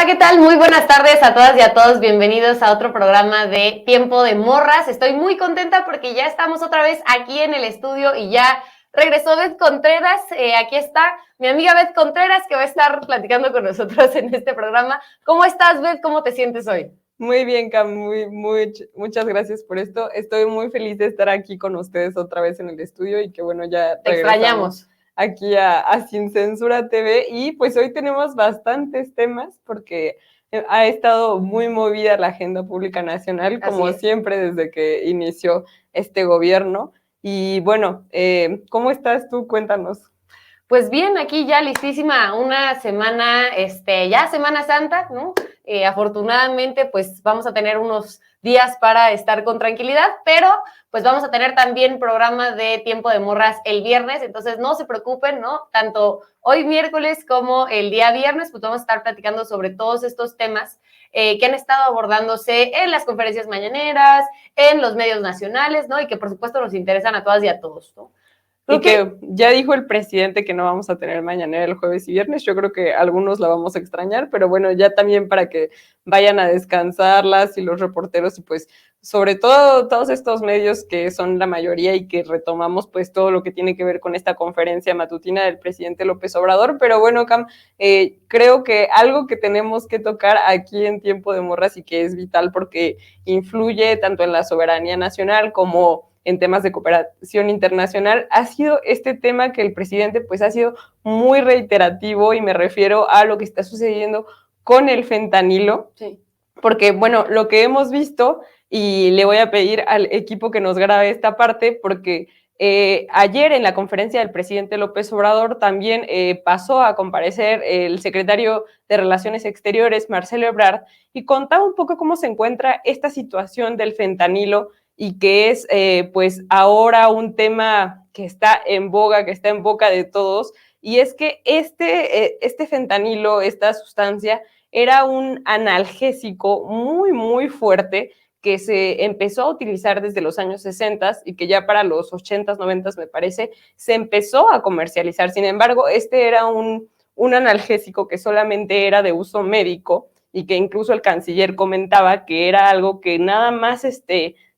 Hola, ¿qué tal? Muy buenas tardes a todas y a todos. Bienvenidos a otro programa de Tiempo de Morras. Estoy muy contenta porque ya estamos otra vez aquí en el estudio y ya regresó Beth Contreras. Aquí está mi amiga Beth Contreras que va a estar platicando con nosotros en este programa. ¿Cómo estás, Beth? ¿Cómo te sientes hoy? Muy bien, Cam, muchas gracias por esto. Estoy muy feliz de estar aquí con ustedes otra vez en el estudio y que bueno, ya Te extrañamos aquí a Sin Censura TV y pues hoy tenemos bastantes temas porque ha estado muy movida la agenda pública nacional, como siempre desde que inició este gobierno. Y bueno, ¿cómo estás tú? Cuéntanos. Pues bien, aquí ya listísima una semana, ya Semana Santa, ¿no? Afortunadamente, pues vamos a tener unos días para estar con tranquilidad, pero pues vamos a tener también programa de Tiempo de Morras el viernes, entonces no se preocupen, ¿no? Tanto hoy miércoles como el día viernes, pues vamos a estar platicando sobre todos estos temas que han estado abordándose en las conferencias mañaneras, en los medios nacionales, ¿no? Y que por supuesto nos interesan a todas y a todos, ¿no? Y que ya dijo el presidente que no vamos a tener mañanera el jueves y viernes. Yo creo que algunos la vamos a extrañar, pero bueno, ya también para que vayan a descansarlas y los reporteros y pues sobre todo todos estos medios que son la mayoría y que retomamos pues todo lo que tiene que ver con esta conferencia matutina del presidente López Obrador. Pero bueno, Cam, creo que algo que tenemos que tocar aquí en Tiempo de Morras y que es vital porque influye tanto en la soberanía nacional como en temas de cooperación internacional, ha sido este tema que el presidente pues ha sido muy reiterativo y me refiero a lo que está sucediendo con el fentanilo, sí. Porque bueno, lo que hemos visto, y le voy a pedir al equipo que nos grabe esta parte, porque ayer en la conferencia del presidente López Obrador también pasó a comparecer el secretario de Relaciones Exteriores, Marcelo Ebrard, y contaba un poco cómo se encuentra esta situación del fentanilo y que es pues ahora un tema que está en boga, que está en boca de todos, y es que este fentanilo, esta sustancia, era un analgésico muy, muy fuerte que se empezó a utilizar desde los años 60 y que ya para los 80s, 90s, me parece, se empezó a comercializar. Sin embargo, este era un analgésico que solamente era de uso médico y que incluso el canciller comentaba que era algo que nada más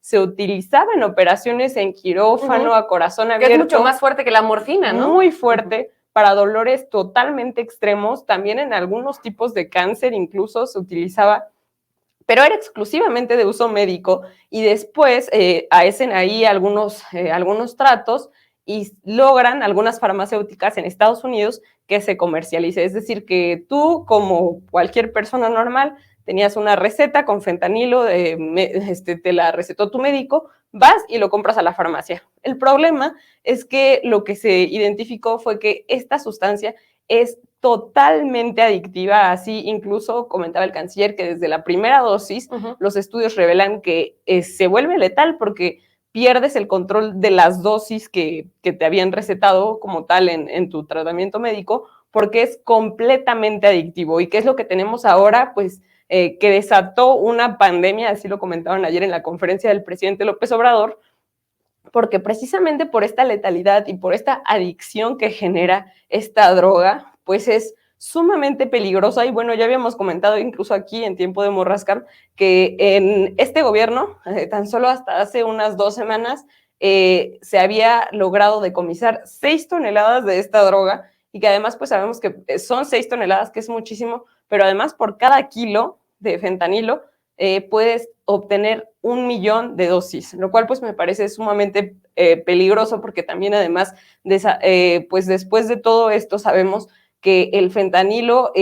se utilizaba en operaciones en quirófano, a corazón abierto. Que es mucho más fuerte que la morfina, ¿no? Muy fuerte, para dolores totalmente extremos, también en algunos tipos de cáncer incluso se utilizaba, pero era exclusivamente de uso médico y después hacen ahí algunos tratos y logran algunas farmacéuticas en Estados Unidos que se comercialice. Es decir, que tú, como cualquier persona normal, tenías una receta con fentanilo, te la recetó tu médico, vas y lo compras a la farmacia. El problema es que lo que se identificó fue que esta sustancia es totalmente adictiva, así incluso comentaba el canciller que desde la primera dosis los estudios revelan que se vuelve letal porque pierdes el control de las dosis que te habían recetado como tal en tu tratamiento médico, porque es completamente adictivo. ¿Y qué es lo que tenemos ahora? Pues que desató una pandemia, así lo comentaron ayer en la conferencia del presidente López Obrador, porque precisamente por esta letalidad y por esta adicción que genera esta droga, pues es sumamente peligrosa. Y bueno, ya habíamos comentado incluso aquí en Tiempo de Morrascam que en este gobierno, tan solo hasta hace unas 2 semanas, se había logrado decomisar 6 toneladas de esta droga y que además pues sabemos que son 6 toneladas, que es muchísimo, pero además por cada kilo de fentanilo puedes obtener 1 millón de dosis, lo cual pues me parece sumamente peligroso porque también además pues después de todo esto sabemos que el fentanilo,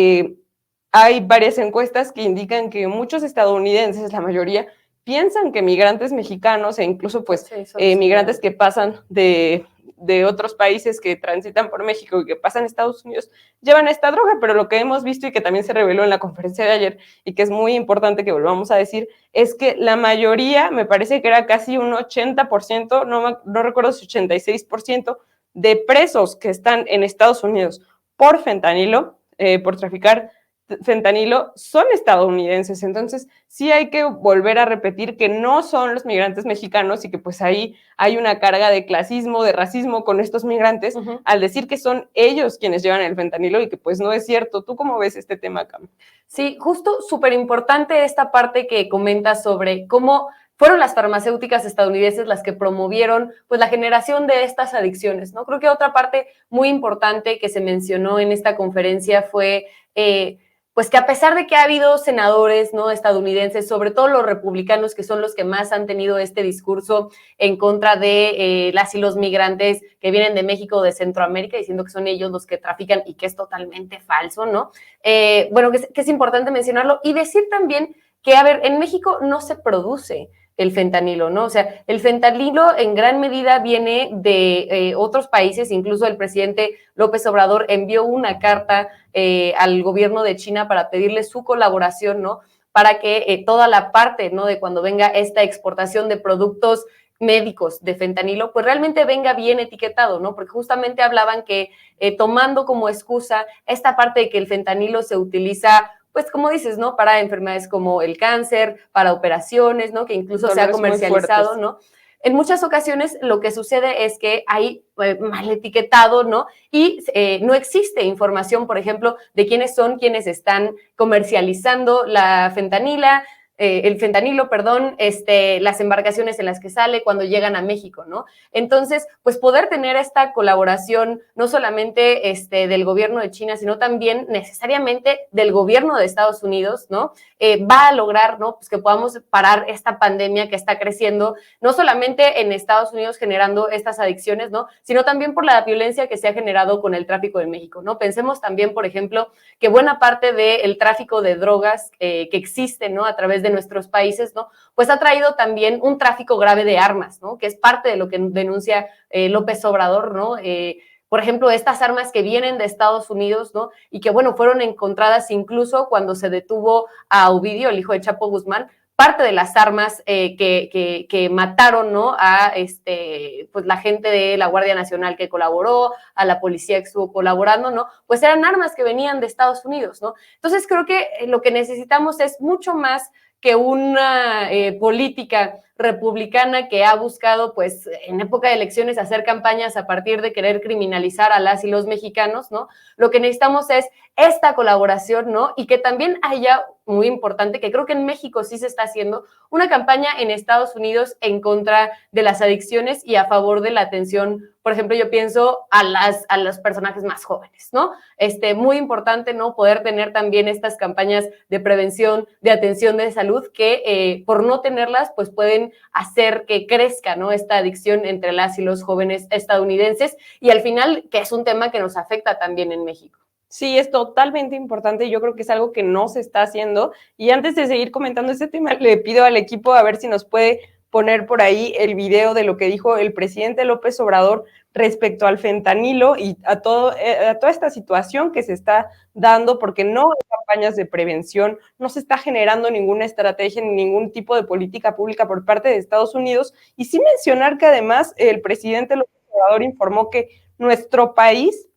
hay varias encuestas que indican que muchos estadounidenses, la mayoría, piensan que migrantes mexicanos e incluso pues migrantes que pasan de otros países que transitan por México y que pasan a Estados Unidos, llevan esta droga, pero lo que hemos visto y que también se reveló en la conferencia de ayer y que es muy importante que volvamos a decir, es que la mayoría, me parece que era casi un 80%, no recuerdo si 86%, de presos que están en Estados Unidos por fentanilo, por traficar fentanilo son estadounidenses. Entonces, sí hay que volver a repetir que no son los migrantes mexicanos y que pues ahí hay una carga de clasismo, de racismo con estos migrantes al decir que son ellos quienes llevan el fentanilo y que pues no es cierto. ¿Tú cómo ves este tema, Cam? Sí, justo súper importante esta parte que comentas sobre cómo fueron las farmacéuticas estadounidenses las que promovieron pues la generación de estas adicciones, ¿no? Creo que otra parte muy importante que se mencionó en esta conferencia fue pues que a pesar de que ha habido senadores, ¿no?, estadounidenses, sobre todo los republicanos, que son los que más han tenido este discurso en contra de las y los migrantes que vienen de México o de Centroamérica, diciendo que son ellos los que trafican y que es totalmente falso, ¿no? Bueno, que es importante mencionarlo y decir también que, a ver, en México no se produce el fentanilo, ¿no? O sea, el fentanilo en gran medida viene de otros países, incluso el presidente López Obrador envió una carta al gobierno de China para pedirle su colaboración, ¿no? Para que toda la parte, ¿no?, de cuando venga esta exportación de productos médicos de fentanilo, pues realmente venga bien etiquetado, ¿no? Porque justamente hablaban que tomando como excusa esta parte de que el fentanilo se utiliza, pues como dices, ¿no?, para enfermedades como el cáncer, para operaciones, ¿no?, que incluso se ha comercializado, ¿no? En muchas ocasiones lo que sucede es que hay mal etiquetado, ¿no? Y no existe información, por ejemplo, de quiénes son quienes están comercializando la fentanila, el fentanilo, perdón, las embarcaciones en las que sale cuando llegan a México, ¿no? Entonces, pues poder tener esta colaboración no solamente del gobierno de China, sino también necesariamente del gobierno de Estados Unidos, ¿no? Va a lograr, ¿no?, pues que podamos parar esta pandemia que está creciendo, no solamente en Estados Unidos generando estas adicciones, ¿no?, sino también por la violencia que se ha generado con el tráfico en México, ¿no? Pensemos también, por ejemplo, que buena parte del tráfico de drogas que existe, ¿no?, a través de nuestros países, ¿no?, pues ha traído también un tráfico grave de armas, ¿no?, que es parte de lo que denuncia López Obrador, ¿no? Por ejemplo, estas armas que vienen de Estados Unidos, ¿no?, y que, bueno, fueron encontradas incluso cuando se detuvo a Ovidio, el hijo de Chapo Guzmán, parte de las armas que mataron, ¿no?, a pues la gente de la Guardia Nacional que colaboró, a la policía que estuvo colaborando, ¿no?, pues eran armas que venían de Estados Unidos, ¿no? Entonces creo que lo que necesitamos es mucho más que una política republicana que ha buscado, pues, en época de elecciones hacer campañas a partir de querer criminalizar a las y los mexicanos, ¿no? Lo que necesitamos es esta colaboración, ¿no? Y que también haya, muy importante, que creo que en México sí se está haciendo, una campaña en Estados Unidos en contra de las adicciones y a favor de la atención. Por ejemplo, yo pienso a los personajes más jóvenes, ¿no? Muy importante, ¿no?, poder tener también estas campañas de prevención, de atención de salud, que por no tenerlas, pues pueden hacer que crezca, ¿no?, esta adicción entre las y los jóvenes estadounidenses y al final que es un tema que nos afecta también en México. Sí, es totalmente importante. Yo creo que es algo que no se está haciendo. Y antes de seguir comentando este tema, le pido al equipo a ver si nos puede poner por ahí el video de lo que dijo el presidente López Obrador respecto al fentanilo y a toda esta situación que se está dando, porque no hay campañas de prevención, no se está generando ninguna estrategia ni ningún tipo de política pública por parte de Estados Unidos. Y sí mencionar que además el presidente López Obrador informó que nuestro país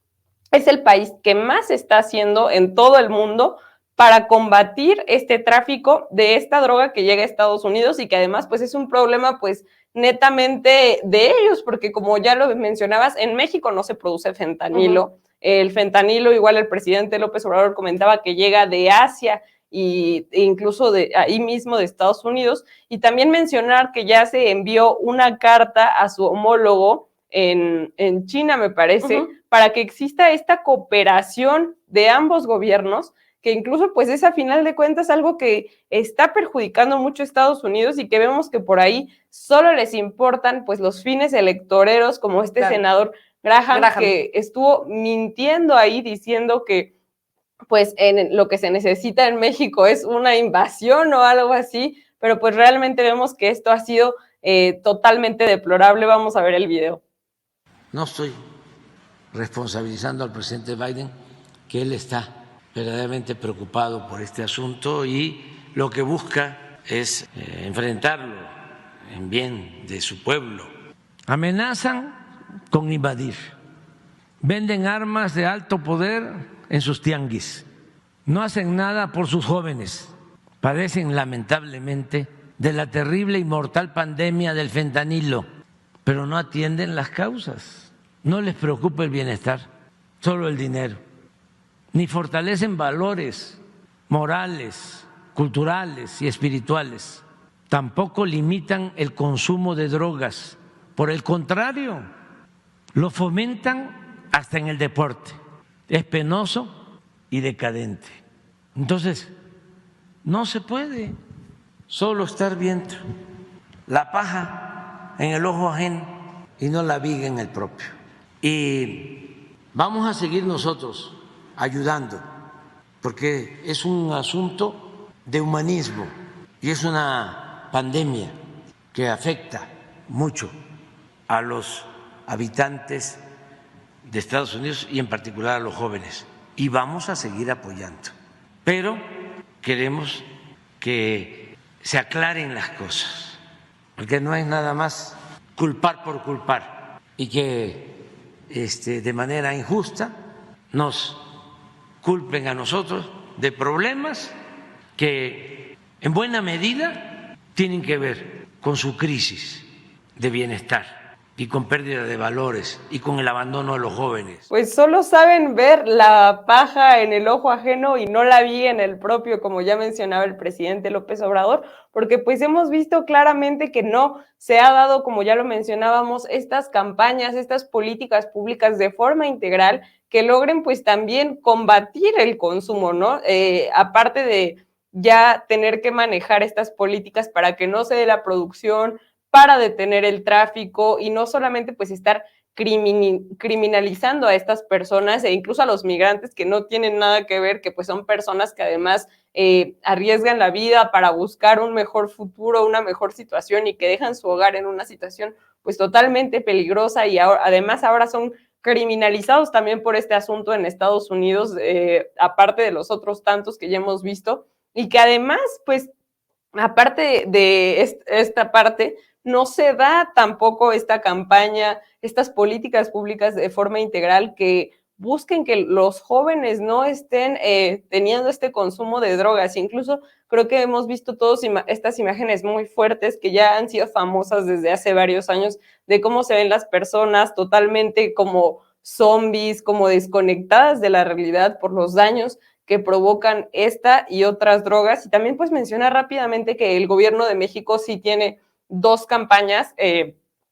es el país que más está haciendo en todo el mundo para combatir este tráfico de esta droga que llega a Estados Unidos y que además pues es un problema pues netamente de ellos, porque como ya lo mencionabas, en México no se produce fentanilo. El fentanilo, igual el presidente López Obrador comentaba que llega de Asia e incluso de ahí mismo de Estados Unidos, y también mencionar que ya se envió una carta a su homólogo en China, me parece, para que exista esta cooperación de ambos gobiernos, que incluso pues es a final de cuentas algo que está perjudicando mucho a Estados Unidos y que vemos que por ahí solo les importan pues los fines electoreros, como este senador Graham, que estuvo mintiendo ahí diciendo que pues en lo que se necesita en México es una invasión o algo así, pero pues realmente vemos que esto ha sido totalmente deplorable. Vamos a ver el video. No estoy responsabilizando al presidente Biden, que él está verdaderamente preocupado por este asunto y lo que busca es enfrentarlo en bien de su pueblo. Amenazan con invadir, venden armas de alto poder en sus tianguis, no hacen nada por sus jóvenes. Padecen lamentablemente de la terrible y mortal pandemia del fentanilo, pero no atienden las causas. No les preocupa el bienestar, solo el dinero. Ni fortalecen valores morales, culturales y espirituales. Tampoco limitan el consumo de drogas. Por el contrario, lo fomentan hasta en el deporte. Es penoso y decadente. Entonces, no se puede solo estar viendo la paja en el ojo ajeno y no la viga en el propio. Y vamos a seguir nosotros ayudando, porque es un asunto de humanismo y es una pandemia que afecta mucho a los habitantes de Estados Unidos y en particular a los jóvenes. Y vamos a seguir apoyando. Pero queremos que se aclaren las cosas, porque no es nada más culpar por culpar y que de manera injusta nos culpen a nosotros de problemas que en buena medida tienen que ver con su crisis de bienestar y con pérdida de valores y con el abandono de los jóvenes. Pues solo saben ver la paja en el ojo ajeno y no la viga en el propio, como ya mencionaba el presidente López Obrador, porque pues hemos visto claramente que no se ha dado, como ya lo mencionábamos, estas campañas, estas políticas públicas de forma integral que logren pues también combatir el consumo, ¿no? Aparte de ya tener que manejar estas políticas para que no se dé la producción, para detener el tráfico y no solamente pues estar criminalizando a estas personas e incluso a los migrantes que no tienen nada que ver, que pues son personas que además arriesgan la vida para buscar un mejor futuro, una mejor situación y que dejan su hogar en una situación pues totalmente peligrosa y ahora, además ahora son criminalizados también por este asunto en Estados Unidos, aparte de los otros tantos que ya hemos visto y que además pues aparte de esta parte, no se da tampoco esta campaña, estas políticas públicas de forma integral que busquen que los jóvenes no estén teniendo este consumo de drogas. Incluso creo que hemos visto todas estas imágenes muy fuertes que ya han sido famosas desde hace varios años de cómo se ven las personas totalmente como zombies, como desconectadas de la realidad por los daños que provocan esta y otras drogas. Y también pues menciona rápidamente que el gobierno de México sí tiene 2 campañas,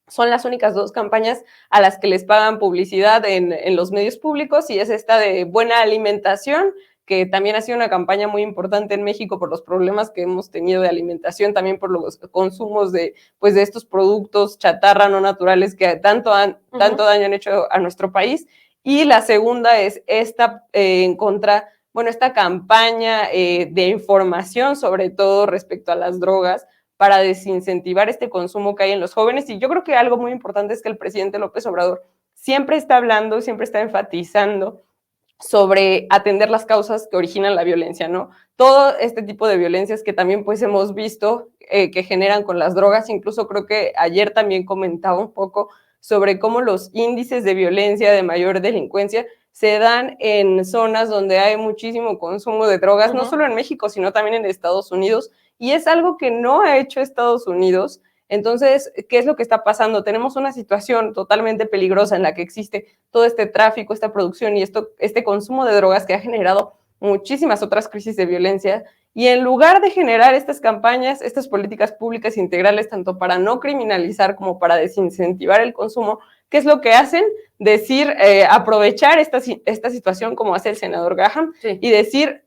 son las únicas 2 campañas a las que les pagan publicidad en los medios públicos y es esta de buena alimentación, que también ha sido una campaña muy importante en México por los problemas que hemos tenido de alimentación, también por los consumos de estos productos chatarra no naturales que tanto daño han hecho a nuestro país. Y la segunda es esta en contra, esta campaña de información, sobre todo respecto a las drogas, para desincentivar este consumo que hay en los jóvenes. Y yo creo que algo muy importante es que el presidente López Obrador siempre está hablando, siempre está enfatizando sobre atender las causas que originan la violencia, ¿no? Todo este tipo de violencias que también pues hemos visto que generan con las drogas, incluso creo que ayer también comentaba un poco sobre cómo los índices de violencia, de mayor delincuencia, se dan en zonas donde hay muchísimo consumo de drogas, no solo en México, sino también en Estados Unidos, y es algo que no ha hecho Estados Unidos. Entonces, ¿qué es lo que está pasando? Tenemos una situación totalmente peligrosa en la que existe todo este tráfico, esta producción y este consumo de drogas que ha generado muchísimas otras crisis de violencia. Y en lugar de generar estas campañas, estas políticas públicas integrales, tanto para no criminalizar como para desincentivar el consumo, ¿qué es lo que hacen? Decir, aprovechar esta situación como hace el senador Graham y decir,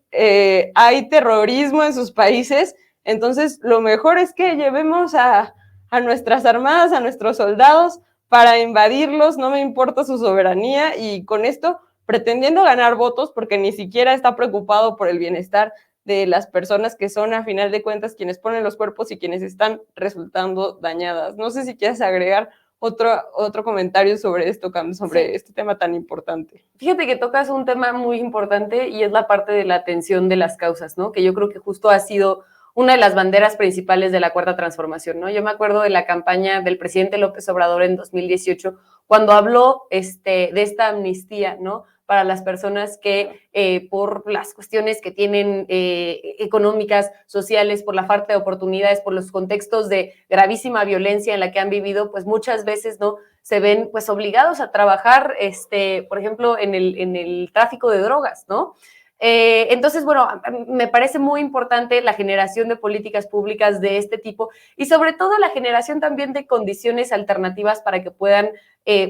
hay terrorismo en sus países, entonces lo mejor es que llevemos a nuestras armadas, a nuestros soldados para invadirlos, no me importa su soberanía, y con esto pretendiendo ganar votos porque ni siquiera está preocupado por el bienestar de las personas que son a final de cuentas quienes ponen los cuerpos y quienes están resultando dañadas. No sé si quieres agregar otro comentario sobre esto, Cam, sobre este tema tan importante. Fíjate que tocas un tema muy importante y es la parte de la atención de las causas, ¿no? Que yo creo que justo ha sido una de las banderas principales de la Cuarta Transformación, ¿no? Yo me acuerdo de la campaña del presidente López Obrador en 2018, cuando habló de esta amnistía, ¿no? para las personas que por las cuestiones que tienen económicas, sociales, por la falta de oportunidades, por los contextos de gravísima violencia en la que han vivido, pues muchas veces no se ven pues obligados a trabajar, por ejemplo, en el tráfico de drogas, ¿no? Entonces, bueno, me parece muy importante la generación de políticas públicas de este tipo y sobre todo la generación también de condiciones alternativas para que puedan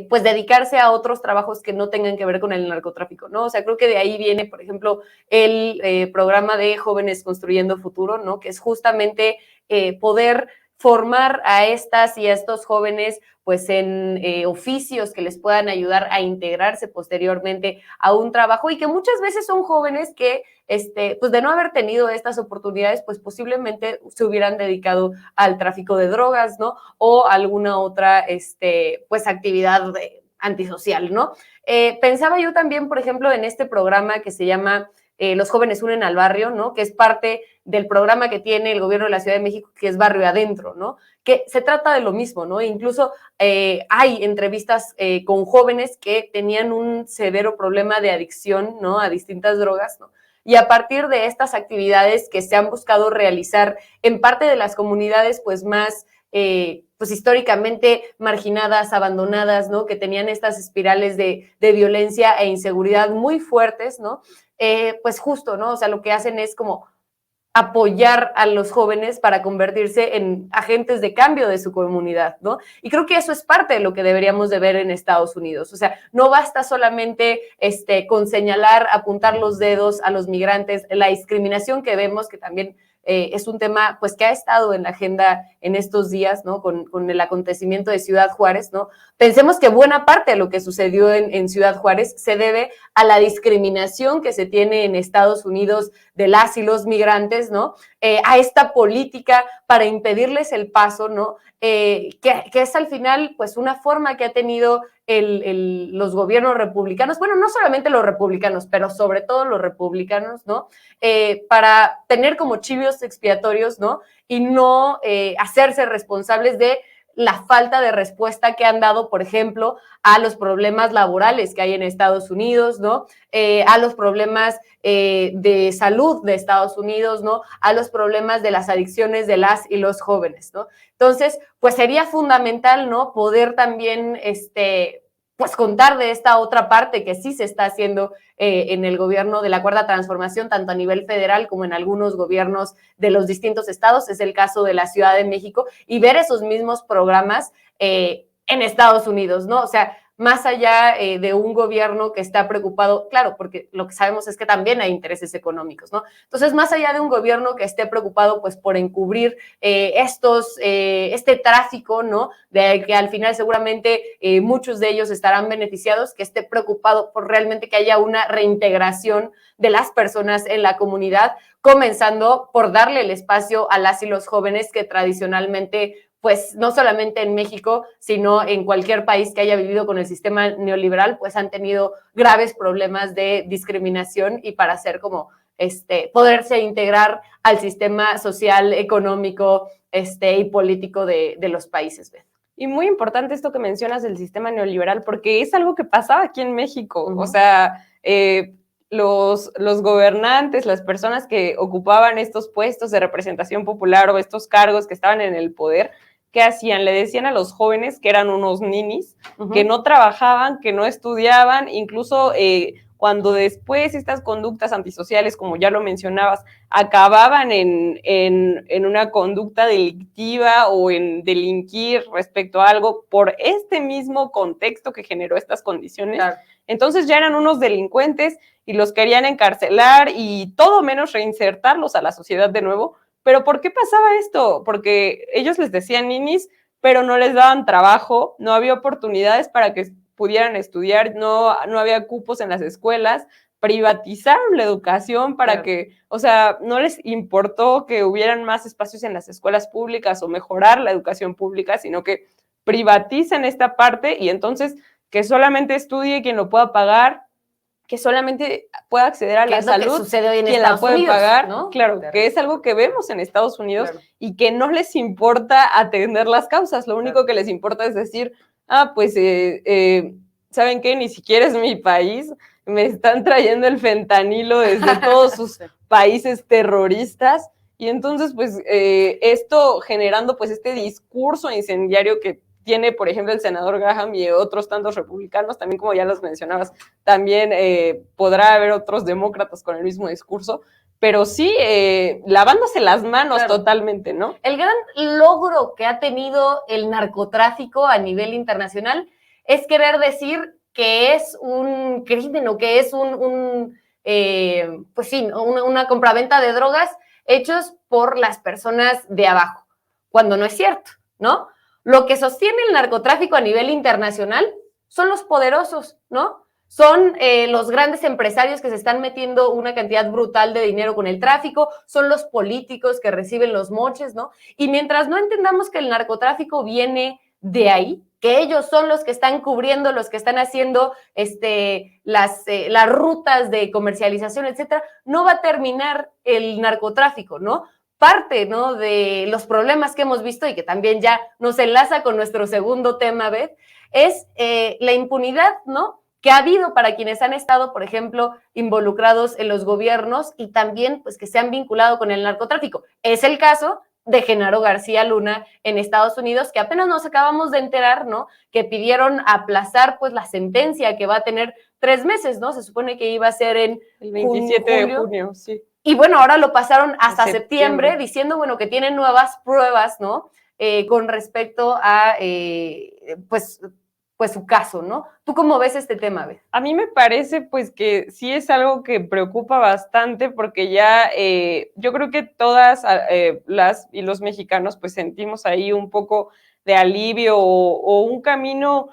pues dedicarse a otros trabajos que no tengan que ver con el narcotráfico, ¿no? O sea, creo que de ahí viene, por ejemplo, el programa de Jóvenes Construyendo Futuro, ¿no? Que es justamente poder formar a estas y a estos jóvenes pues en oficios que les puedan ayudar a integrarse posteriormente a un trabajo y que muchas veces son jóvenes que pues de no haber tenido estas oportunidades pues posiblemente se hubieran dedicado al tráfico de drogas, ¿no? O alguna otra pues actividad antisocial, ¿no? Pensaba yo también, por ejemplo, en este programa que se llama Los Jóvenes Unen al Barrio, ¿no? Que es parte del programa que tiene el gobierno de la Ciudad de México, que es Barrio Adentro, ¿no? Que se trata de lo mismo, ¿no? Incluso hay entrevistas con jóvenes que tenían un severo problema de adicción, ¿no? A distintas drogas, ¿no? Y a partir de estas actividades que se han buscado realizar en parte de las comunidades, pues más pues históricamente marginadas, abandonadas, ¿no? Que tenían estas espirales de violencia e inseguridad muy fuertes, ¿no? Pues justo, ¿no? O sea, lo que hacen es como apoyar a los jóvenes para convertirse en agentes de cambio de su comunidad, ¿no? Y creo que eso es parte de lo que deberíamos de ver en Estados Unidos. O sea, no basta solamente con señalar, apuntar los dedos a los migrantes, la discriminación que vemos, que también es un tema pues que ha estado en la agenda en estos días, ¿no? Con el acontecimiento de Ciudad Juárez, ¿no? Pensemos que buena parte de lo que sucedió en Ciudad Juárez se debe a la discriminación que se tiene en Estados Unidos de las y los migrantes, ¿no? A esta política para impedirles el paso, ¿no? Que es al final pues una forma que ha tenido los gobiernos republicanos, bueno, no solamente los republicanos, pero sobre todo los republicanos, ¿no? Para tener como chivos expiatorios, ¿no? Y no hacerse responsables de la falta de respuesta que han dado, por ejemplo, a los problemas laborales que hay en Estados Unidos, ¿no? A los problemas de salud de Estados Unidos, ¿no? A los problemas de las adicciones de las y los jóvenes, ¿no? Entonces, pues sería fundamental, ¿no? Poder también, pues contar de esta otra parte que sí se está haciendo en el gobierno de la Cuarta Transformación, tanto a nivel federal como en algunos gobiernos de los distintos estados, es el caso de la Ciudad de México, y ver esos mismos programas en Estados Unidos, ¿no? O sea, más allá de un gobierno que está preocupado, claro, porque lo que sabemos es que también hay intereses económicos, ¿no? Entonces, más allá de un gobierno que esté preocupado, pues, por encubrir este tráfico, ¿no? De que al final seguramente muchos de ellos estarán beneficiados, que esté preocupado por realmente que haya una reintegración de las personas en la comunidad, comenzando por darle el espacio a las y los jóvenes que tradicionalmente pues no solamente en México, sino en cualquier país que haya vivido con el sistema neoliberal, pues han tenido graves problemas de discriminación y para hacer como, poderse integrar al sistema social, económico, y político de los países, Beth. Y muy importante esto que mencionas del sistema neoliberal, porque es algo que pasaba aquí en México. O sea, los gobernantes, las personas que ocupaban estos puestos de representación popular o estos cargos que estaban en el poder, ¿qué hacían? Le decían a los jóvenes que eran unos ninis, que no trabajaban, que no estudiaban, incluso cuando después estas conductas antisociales, como ya lo mencionabas, acababan en una conducta delictiva o en delinquir respecto a algo por este mismo contexto que generó estas condiciones, claro. Entonces ya eran unos delincuentes y los querían encarcelar y todo menos reinsertarlos a la sociedad de nuevo. ¿Pero por qué pasaba esto? Porque ellos les decían ninis, pero no les daban trabajo, no había oportunidades para que pudieran estudiar, no había cupos en las escuelas, privatizaron la educación para que, o sea, no les importó que hubieran más espacios en las escuelas públicas o mejorar la educación pública, sino que privatizan esta parte y entonces que solamente estudie quien lo pueda pagar, que solamente pueda acceder a la salud, quien la puede pagar, ¿no? Claro, que es algo que vemos en Estados Unidos y que no les importa atender las causas, lo único que les importa es decir, pues, ¿saben qué? Ni siquiera es mi país, me están trayendo el fentanilo desde todos sus países terroristas. Y entonces, pues, esto generando, pues, este discurso incendiario que tiene, por ejemplo, el senador Graham y otros tantos republicanos, también como ya los mencionabas, también podrá haber otros demócratas con el mismo discurso, pero sí lavándose las manos Claro. totalmente, ¿no? El gran logro que ha tenido el narcotráfico a nivel internacional es querer decir que es un crimen o que es pues sí, una compraventa de drogas hechos por las personas de abajo, cuando no es cierto, ¿no? Lo que sostiene el narcotráfico a nivel internacional son los poderosos, ¿no? Son los grandes empresarios que se están metiendo una cantidad brutal de dinero con el tráfico, son los políticos que reciben los moches, ¿no? Y mientras no entendamos que el narcotráfico viene de ahí, que ellos son los que están cubriendo, los que están haciendo las rutas de comercialización, etcétera, no va a terminar el narcotráfico, ¿no? Parte, ¿no?, de los problemas que hemos visto y que también ya nos enlaza con nuestro segundo tema, Beth, es la impunidad, ¿no?, que ha habido para quienes han estado, por ejemplo, involucrados en los gobiernos y también, pues, que se han vinculado con el narcotráfico. Es el caso de Genaro García Luna en Estados Unidos, que apenas nos acabamos de enterar, ¿no?, que pidieron aplazar, pues, la sentencia que va a tener 3 meses, ¿no? Se supone que iba a ser en el 27 julio, de junio, sí. Y bueno, ahora lo pasaron hasta septiembre, diciendo, bueno, que tienen nuevas pruebas, ¿no? Con respecto a, pues su caso, ¿no? ¿Tú cómo ves este tema, Beth? A mí me parece, pues, que sí es algo que preocupa bastante porque ya yo creo que todas las y los mexicanos, pues, sentimos ahí un poco de alivio o un camino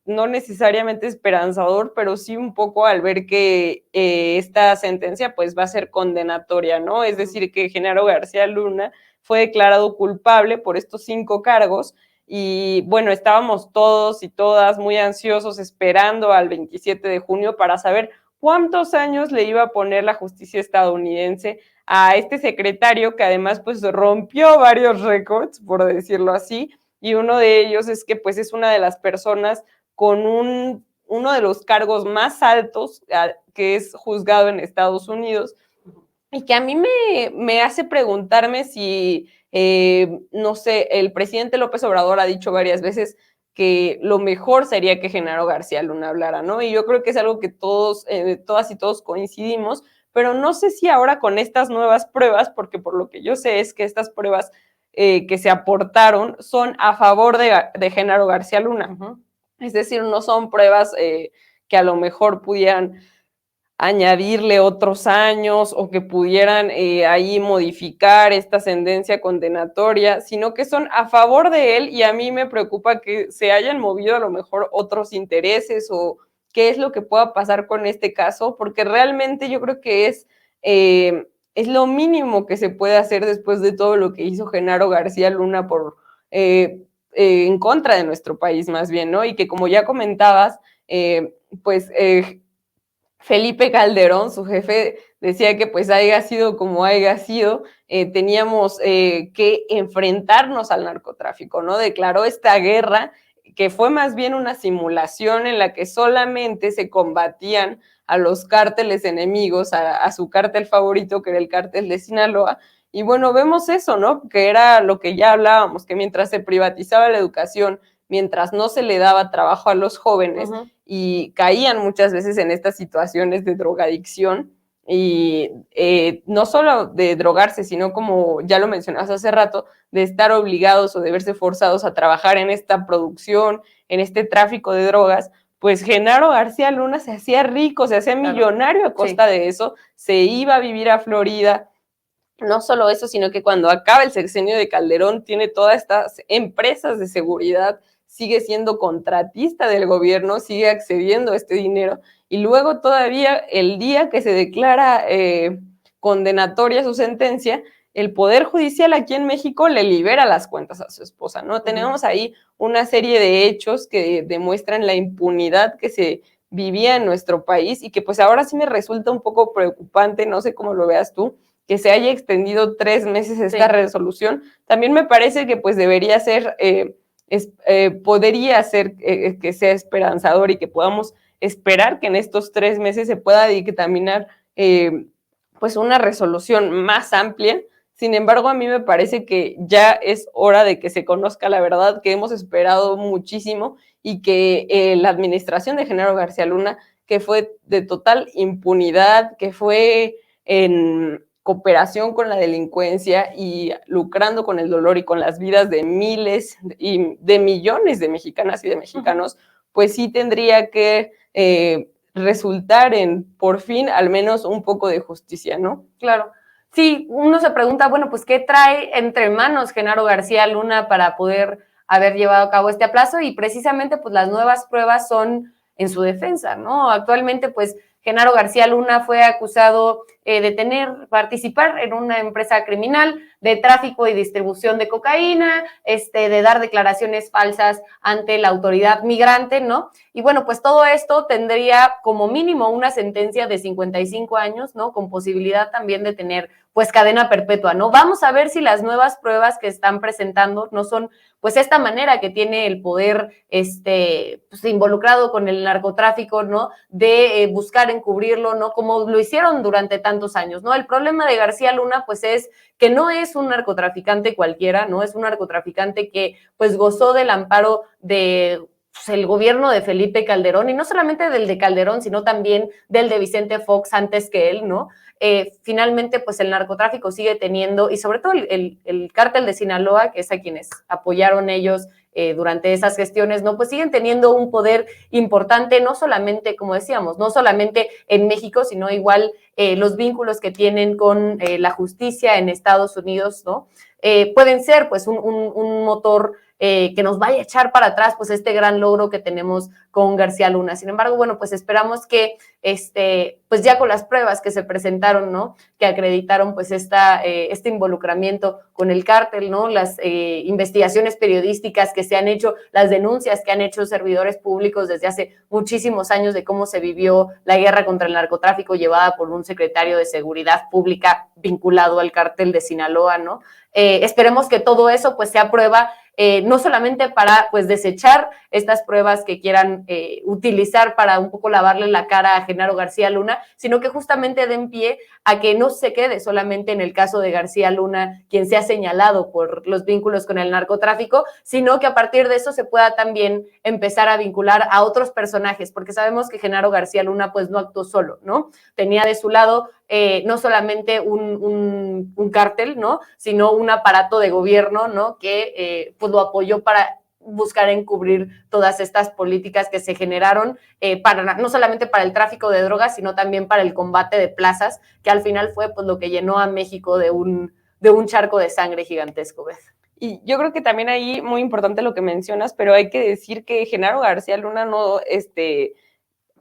no necesariamente esperanzador, pero sí un poco al ver que esta sentencia, pues, va a ser condenatoria, ¿no? Es decir, que Genaro García Luna fue declarado culpable por estos 5 cargos. Y bueno, estábamos todos y todas muy ansiosos esperando al 27 de junio para saber cuántos años le iba a poner la justicia estadounidense a este secretario que además pues rompió varios récords, por decirlo así, y uno de ellos es que pues es una de las personas con uno de los cargos más altos que es juzgado en Estados Unidos y que a mí me hace preguntarme si no sé, el presidente López Obrador ha dicho varias veces que lo mejor sería que Genaro García Luna hablara, ¿no? Y yo creo que es algo que todos, todas y todos coincidimos, pero no sé si ahora con estas nuevas pruebas, porque por lo que yo sé es que estas pruebas que se aportaron son a favor de Genaro García Luna. Uh-huh. Es decir, no son pruebas que a lo mejor pudieran añadirle otros años o que pudieran ahí modificar esta sentencia condenatoria, sino que son a favor de él y a mí me preocupa que se hayan movido a lo mejor otros intereses o qué es lo que pueda pasar con este caso, porque realmente yo creo que es lo mínimo que se puede hacer después de todo lo que hizo Genaro García Luna por en contra de nuestro país más bien, ¿no? Y que como ya comentabas, pues Felipe Calderón, su jefe, decía que pues haya sido como haya sido, teníamos que enfrentarnos al narcotráfico, ¿no? Declaró esta guerra que fue más bien una simulación en la que solamente se combatían a los cárteles enemigos, a su cártel favorito, que era el cártel de Sinaloa. Y bueno, vemos eso, ¿no? Que era lo que ya hablábamos, que mientras se privatizaba la educación, mientras no se le daba trabajo a los jóvenes, uh-huh, y caían muchas veces en estas situaciones de drogadicción y no solo de drogarse, sino como ya lo mencionabas hace rato, de estar obligados o de verse forzados a trabajar en esta producción, en este tráfico de drogas, pues Genaro García Luna se hacía rico, se hacía millonario a costa de eso, se iba a vivir a Florida. No solo eso, sino que cuando acaba el sexenio de Calderón tiene todas estas empresas de seguridad, sigue siendo contratista del gobierno, sigue accediendo a este dinero y luego todavía el día que se declara condenatoria su sentencia, el Poder Judicial aquí en México le libera las cuentas a su esposa, ¿no? Uh-huh. Tenemos ahí una serie de hechos que demuestran la impunidad que se vivía en nuestro país y que pues ahora sí me resulta un poco preocupante, no sé cómo lo veas tú, que se haya extendido 3 meses esta resolución. También me parece que pues debería ser... podría ser que sea esperanzador y que podamos esperar que en estos 3 meses se pueda dictaminar pues una resolución más amplia. Sin embargo, a mí me parece que ya es hora de que se conozca la verdad, que hemos esperado muchísimo y que la administración de Genaro García Luna, que fue de total impunidad, que fue en cooperación con la delincuencia y lucrando con el dolor y con las vidas de miles y de millones de mexicanas y de mexicanos, pues sí tendría que resultar en, por fin, al menos un poco de justicia, ¿no? Claro. Sí, uno se pregunta, bueno, pues, ¿qué trae entre manos Genaro García Luna para poder haber llevado a cabo este aplazo? Y precisamente, pues, las nuevas pruebas son en su defensa, ¿no? Actualmente, pues, Genaro García Luna fue acusado de participar en una empresa criminal de tráfico y distribución de cocaína, de dar declaraciones falsas ante la autoridad migrante, ¿no? Y bueno, pues todo esto tendría como mínimo una sentencia de 55 años, ¿no? Con posibilidad también de tener pues cadena perpetua, ¿no? Vamos a ver si las nuevas pruebas que están presentando no son pues esta manera que tiene el poder pues, involucrado con el narcotráfico, ¿no? De buscar encubrirlo, ¿no? Como lo hicieron durante tantos años, ¿no? El problema de García Luna, pues es que no es un narcotraficante cualquiera, ¿no? Es un narcotraficante que pues gozó del amparo de pues, el gobierno de Felipe Calderón, y no solamente del de Calderón, sino también del de Vicente Fox antes que él, ¿no? Finalmente, pues el narcotráfico sigue teniendo, y sobre todo el cártel de Sinaloa, que es a quienes apoyaron ellos durante esas gestiones, ¿no? Pues siguen teniendo un poder importante, no solamente, como decíamos, no solamente en México, sino igual los vínculos que tienen con la justicia en Estados Unidos, ¿no? Pueden ser, pues, un motor que nos vaya a echar para atrás, pues, este gran logro que tenemos con García Luna. Sin embargo, bueno, pues esperamos que, pues ya con las pruebas que se presentaron, ¿no? Que acreditaron, pues, este involucramiento con el cártel, ¿no? Las investigaciones periodísticas que se han hecho, las denuncias que han hecho servidores públicos desde hace muchísimos años de cómo se vivió la guerra contra el narcotráfico llevada por un secretario de Seguridad Pública vinculado al cártel de Sinaloa, ¿no? Esperemos que todo eso, pues, sea prueba no solamente para pues desechar estas pruebas que quieran utilizar para un poco lavarle la cara a Genaro García Luna, sino que justamente den pie a que no se quede solamente en el caso de García Luna, quien se ha señalado por los vínculos con el narcotráfico, sino que a partir de eso se pueda también empezar a vincular a otros personajes, porque sabemos que Genaro García Luna pues no actuó solo, ¿no? Tenía de su lado no solamente un cártel, ¿no? Sino un aparato de gobierno, ¿no? Que pues lo apoyó para buscar encubrir todas estas políticas que se generaron no solamente para el tráfico de drogas, sino también para el combate de plazas, que al final fue pues lo que llenó a México de un charco de sangre gigantesco, Beth. Y yo creo que también ahí muy importante lo que mencionas, pero hay que decir que Genaro García Luna no,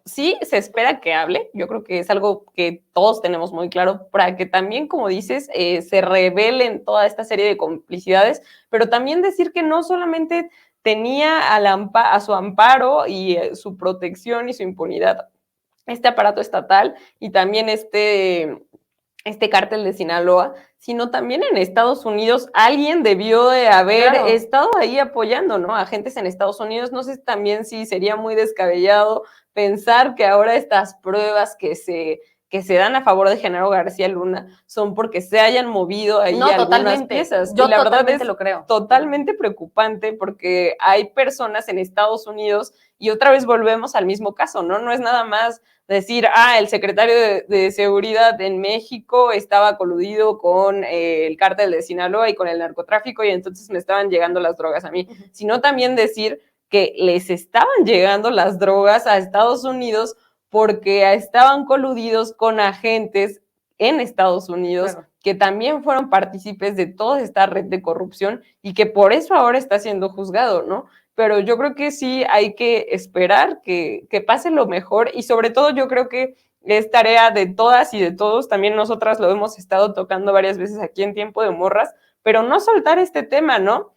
sí se espera que hable, yo creo que es algo que todos tenemos muy claro, para que también, como dices, se revelen toda esta serie de complicidades, pero también decir que no solamente tenía a su amparo y su protección y su impunidad este aparato estatal y también este cártel de Sinaloa, sino también en Estados Unidos alguien debió de haber estado ahí apoyando, ¿no? Agentes en Estados Unidos, no sé también si sería muy descabellado pensar que ahora estas pruebas que se dan a favor de Genaro García Luna son porque se hayan movido ahí algunas piezas. Yo y la verdad es lo creo. Totalmente preocupante porque hay personas en Estados Unidos y otra vez volvemos al mismo caso, ¿no? No es nada más decir, el secretario de Seguridad en México estaba coludido con el cártel de Sinaloa y con el narcotráfico y entonces me estaban llegando las drogas a mí, sino también decir que les estaban llegando las drogas a Estados Unidos porque estaban coludidos con agentes en Estados Unidos que también fueron partícipes de toda esta red de corrupción y que por eso ahora está siendo juzgado, ¿no? Pero yo creo que sí hay que esperar que pase lo mejor y sobre todo yo creo que es tarea de todas y de todos, también nosotras lo hemos estado tocando varias veces aquí en Tiempo de Morras, pero no soltar este tema, ¿no?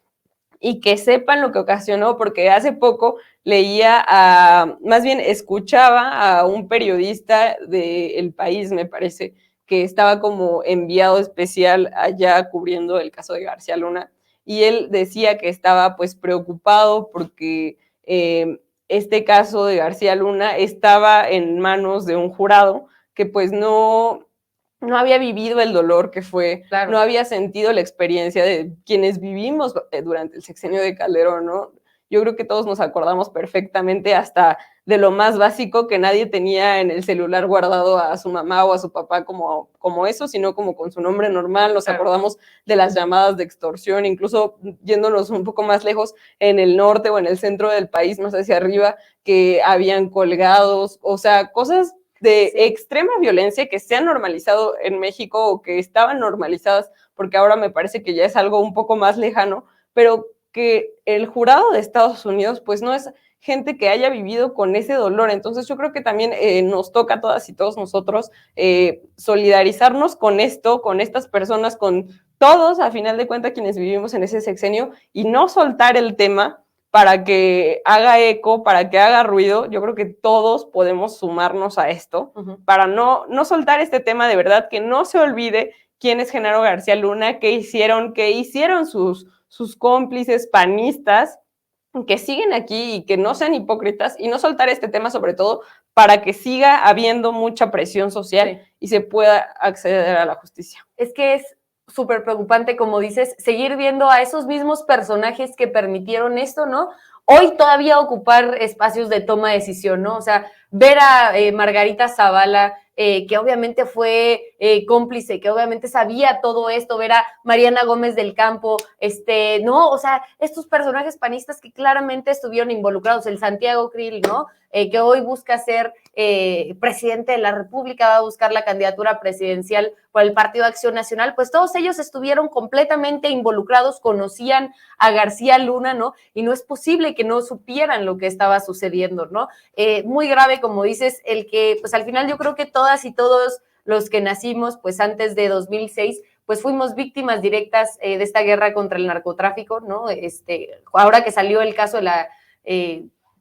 Y que sepan lo que ocasionó, porque hace poco más bien escuchaba a un periodista del País, me parece, que estaba como enviado especial allá cubriendo el caso de García Luna, y él decía que estaba pues preocupado porque este caso de García Luna estaba en manos de un jurado que pues no había vivido el dolor que fue, Claro. no había sentido la experiencia de quienes vivimos durante el sexenio de Calderón, ¿no? Yo creo que todos nos acordamos perfectamente hasta de lo más básico, que nadie tenía en el celular guardado a su mamá o a su papá como eso, sino como con su nombre normal. Nos acordamos de las llamadas de extorsión, incluso yéndonos un poco más lejos, en el norte o en el centro del país, más hacia arriba, que habían colgados, o sea, cosas de extrema violencia que se han normalizado en México o que estaban normalizadas, porque ahora me parece que ya es algo un poco más lejano, pero que el jurado de Estados Unidos pues no es gente que haya vivido con ese dolor. Entonces yo creo que también nos toca a todas y todos nosotros solidarizarnos con esto, con estas personas, con todos, a final de cuentas, quienes vivimos en ese sexenio, y no soltar el tema para que haga eco, para que haga ruido. Yo creo que todos podemos sumarnos a esto, para no soltar este tema, de verdad, que no se olvide quién es Genaro García Luna, qué hicieron sus cómplices panistas, que siguen aquí y que no sean hipócritas, y no soltar este tema sobre todo para que siga habiendo mucha presión social y se pueda acceder a la justicia. Es que es súper preocupante, como dices, seguir viendo a esos mismos personajes que permitieron esto, ¿no? Hoy todavía ocupar espacios de toma de decisión, ¿no? O sea, ver a Margarita Zavala, que obviamente fue cómplice, que obviamente sabía todo esto, ver a Mariana Gómez del Campo, ¿no? O sea, estos personajes panistas que claramente estuvieron involucrados, el Santiago Krill, ¿no? Que hoy busca ser presidente de la República, va a buscar la candidatura presidencial por el Partido Acción Nacional, pues todos ellos estuvieron completamente involucrados, conocían a García Luna, ¿no? Y no es posible que no supieran lo que estaba sucediendo, ¿no? Muy grave, como dices, el que, pues al final yo creo que todas y todos los que nacimos, pues antes de 2006, pues fuimos víctimas directas de esta guerra contra el narcotráfico, ¿no? Ahora que salió el caso de la...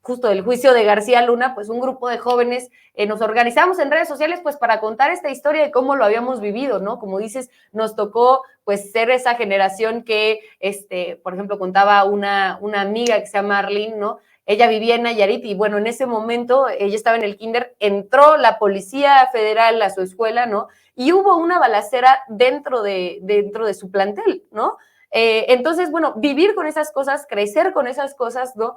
justo del juicio de García Luna, pues un grupo de jóvenes nos organizamos en redes sociales pues para contar esta historia de cómo lo habíamos vivido, ¿no? Como dices, nos tocó pues ser esa generación que, por ejemplo, contaba una amiga que se llama Arlene, ¿no? Ella vivía en Nayarit y bueno, en ese momento ella estaba en el kinder, entró la Policía Federal a su escuela, ¿no? Y hubo una balacera dentro de su plantel, ¿no? Entonces, bueno, vivir con esas cosas, crecer con esas cosas, ¿no?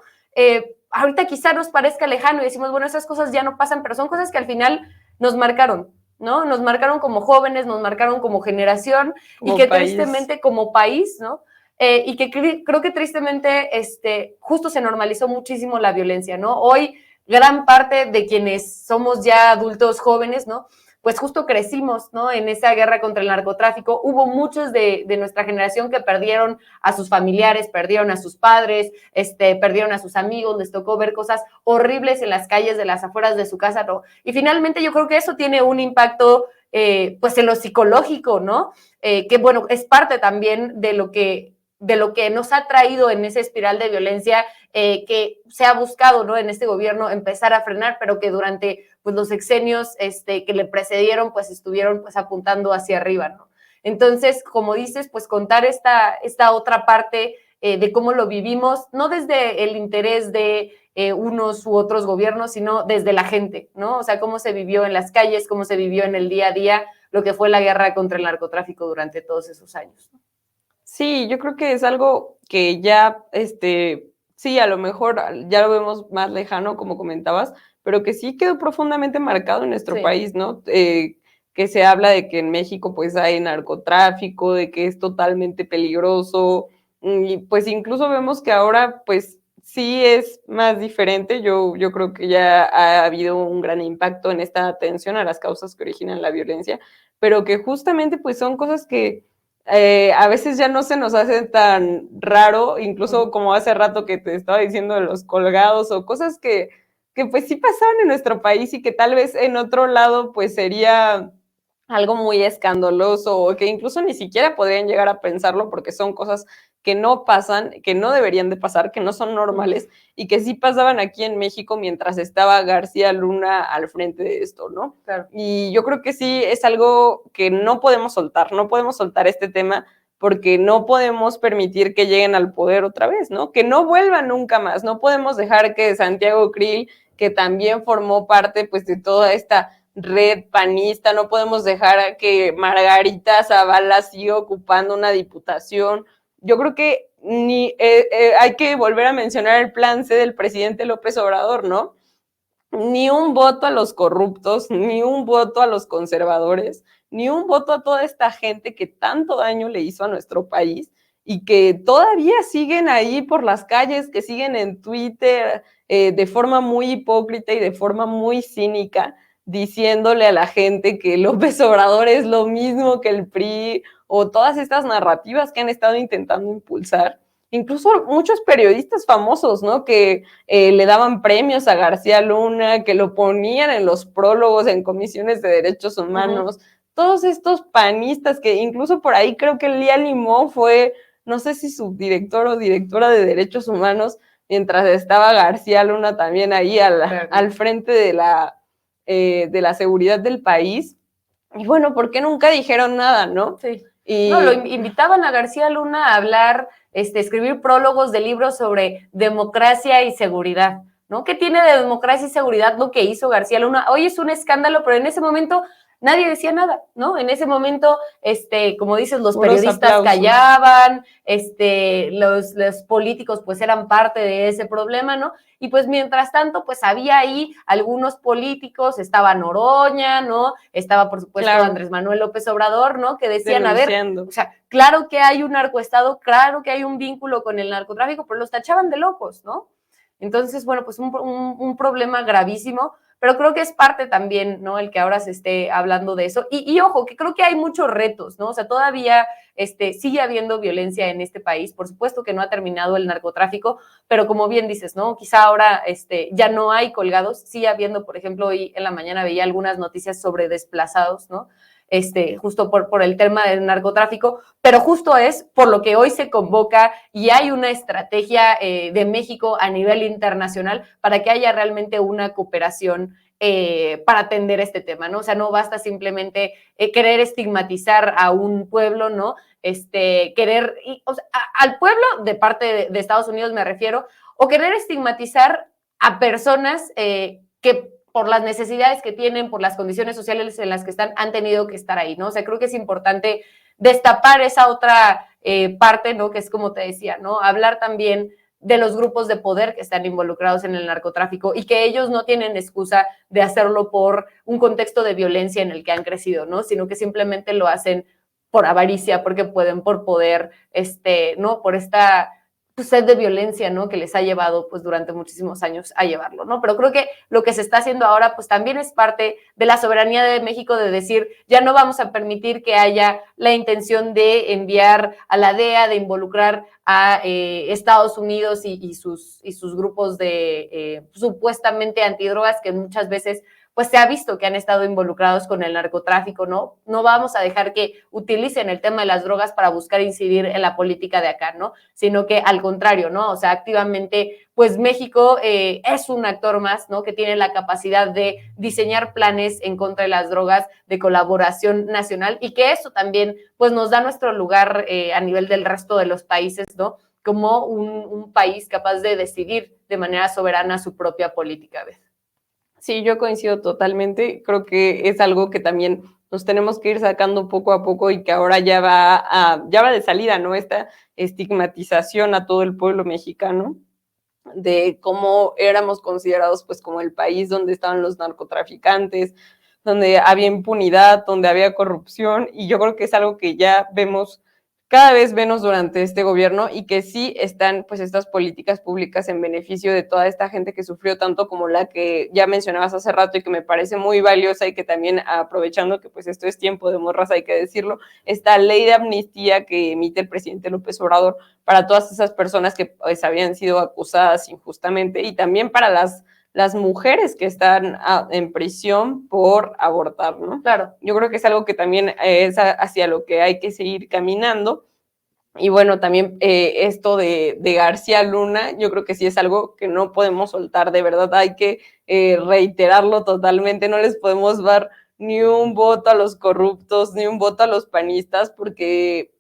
Ahorita quizá nos parezca lejano y decimos, bueno, esas cosas ya no pasan, pero son cosas que al final nos marcaron, ¿no? Nos marcaron como jóvenes, nos marcaron como generación como y que país. Tristemente como país, ¿no? Y que creo que tristemente justo se normalizó muchísimo la violencia, ¿no? Hoy gran parte de quienes somos ya adultos jóvenes, ¿no? Pues justo crecimos, ¿no? En esa guerra contra el narcotráfico. Hubo muchos de nuestra generación que perdieron a sus familiares, perdieron a sus padres, perdieron a sus amigos, les tocó ver cosas horribles en las calles de las afueras de su casa, ¿no? Y finalmente yo creo que eso tiene un impacto, pues en lo psicológico, ¿no? Que bueno, es parte también de lo que nos ha traído en esa espiral de violencia que se ha buscado, ¿no? En este gobierno empezar a frenar, pero que durante pues, los sexenios que le precedieron, pues estuvieron pues apuntando hacia arriba, ¿no? Entonces, como dices, pues contar esta otra parte de cómo lo vivimos, no desde el interés de unos u otros gobiernos, sino desde la gente, ¿no? O sea, cómo se vivió en las calles, cómo se vivió en el día a día, lo que fue la guerra contra el narcotráfico durante todos esos años, ¿no? Sí, yo creo que es algo que ya, sí, a lo mejor ya lo vemos más lejano, como comentabas, pero que sí quedó profundamente marcado en nuestro país, ¿no? Que se habla de que en México pues hay narcotráfico, de que es totalmente peligroso, y pues incluso vemos que ahora pues sí es más diferente. Yo creo que ya ha habido un gran impacto en esta atención a las causas que originan la violencia, pero que justamente pues son cosas que a veces ya no se nos hace tan raro, incluso como hace rato que te estaba diciendo de los colgados o cosas que pues sí pasaban en nuestro país y que tal vez en otro lado pues sería algo muy escandaloso o que incluso ni siquiera podrían llegar a pensarlo porque son cosas que no pasan, que no deberían de pasar, que no son normales y que sí pasaban aquí en México mientras estaba García Luna al frente de esto, ¿no? Claro. Y yo creo que sí es algo que no podemos soltar este tema porque no podemos permitir que lleguen al poder otra vez, ¿no? Que no vuelvan nunca más, no podemos dejar que Santiago Krill, que también formó parte pues de toda esta red panista, no podemos dejar que Margarita Zavala siga ocupando una diputación. Yo creo que hay que volver a mencionar el plan C del presidente López Obrador, ¿no? Ni un voto a los corruptos, ni un voto a los conservadores, ni un voto a toda esta gente que tanto daño le hizo a nuestro país y que todavía siguen ahí por las calles, que siguen en Twitter de forma muy hipócrita y de forma muy cínica, diciéndole a la gente que López Obrador es lo mismo que el PRI, o todas estas narrativas que han estado intentando impulsar. Incluso muchos periodistas famosos, ¿no? Que le daban premios a García Luna, que lo ponían en los prólogos, en comisiones de derechos humanos. Todos estos panistas que incluso por ahí creo que Lía Limón fue, no sé si subdirector o directora de derechos humanos, mientras estaba García Luna también ahí al frente de la seguridad del país. Y bueno, ¿por qué nunca dijeron nada, no? Sí. No, lo invitaban a García Luna a hablar, escribir prólogos de libros sobre democracia y seguridad, ¿no? ¿Qué tiene de democracia y seguridad lo que hizo García Luna? Hoy es un escándalo, pero en ese momento nadie decía nada, ¿no? En ese momento, como dices, los periodistas callaban, los políticos pues eran parte de ese problema, ¿no? Y pues mientras tanto, pues había ahí algunos políticos, estaba Noroña, ¿no? Estaba, por supuesto, Andrés Manuel López Obrador, ¿no? Que decían, denunciando. A ver, o sea, claro que hay un narcoestado, claro que hay un vínculo con el narcotráfico, pero los tachaban de locos, ¿no? Entonces, bueno, pues un problema gravísimo, pero creo que es parte también, ¿no? El que ahora se esté hablando de eso. Y ojo, que creo que hay muchos retos, ¿no? O sea, todavía sigue habiendo violencia en este país. Por supuesto que no ha terminado el narcotráfico, pero como bien dices, ¿no? Quizá ahora ya no hay colgados. Sigue habiendo, por ejemplo, hoy en la mañana veía algunas noticias sobre desplazados, ¿no? Justo por el tema del narcotráfico, pero justo es por lo que hoy se convoca y hay una estrategia de México a nivel internacional para que haya realmente una cooperación para atender este tema, ¿no? O sea, no basta simplemente querer estigmatizar a un pueblo, ¿no? Al pueblo de parte de Estados Unidos me refiero, o querer estigmatizar a personas que por las necesidades que tienen, por las condiciones sociales en las que están, han tenido que estar ahí, ¿no? O sea, creo que es importante destapar esa otra parte, ¿no? Que es como te decía, ¿no? Hablar también de los grupos de poder que están involucrados en el narcotráfico y que ellos no tienen excusa de hacerlo por un contexto de violencia en el que han crecido, ¿no? Sino que simplemente lo hacen por avaricia, porque pueden, por poder, ¿no? Por esta sed de violencia, ¿no? Que les ha llevado, pues, durante muchísimos años a llevarlo, ¿no? Pero creo que lo que se está haciendo ahora, pues, también es parte de la soberanía de México de decir, ya no vamos a permitir que haya la intención de enviar a la DEA, de involucrar a Estados Unidos y sus grupos de supuestamente antidrogas, que muchas veces pues se ha visto que han estado involucrados con el narcotráfico, ¿no? No vamos a dejar que utilicen el tema de las drogas para buscar incidir en la política de acá, ¿no? Sino que al contrario, ¿no? O sea, activamente, pues México es un actor más, ¿no? Que tiene la capacidad de diseñar planes en contra de las drogas, de colaboración nacional, y que eso también, pues nos da nuestro lugar a nivel del resto de los países, ¿no? Como un país capaz de decidir de manera soberana su propia política, ¿ves? Sí, yo coincido totalmente. Creo que es algo que también nos tenemos que ir sacando poco a poco y que ahora ya va de salida, ¿no? Esta estigmatización a todo el pueblo mexicano de cómo éramos considerados pues como el país donde estaban los narcotraficantes, donde había impunidad, donde había corrupción, y yo creo que es algo que ya vemos cada vez menos durante este gobierno y que sí están pues estas políticas públicas en beneficio de toda esta gente que sufrió tanto, como la que ya mencionabas hace rato y que me parece muy valiosa, y que también, aprovechando que pues esto es tiempo de morras, hay que decirlo, esta ley de amnistía que emite el presidente López Obrador para todas esas personas que pues habían sido acusadas injustamente, y también para las mujeres que están en prisión por abortar, ¿no? Claro. Yo creo que es algo que también es hacia lo que hay que seguir caminando. Y bueno, también esto de García Luna, yo creo que sí es algo que no podemos soltar, de verdad hay que reiterarlo totalmente, no les podemos dar ni un voto a los corruptos, ni un voto a los panistas, porque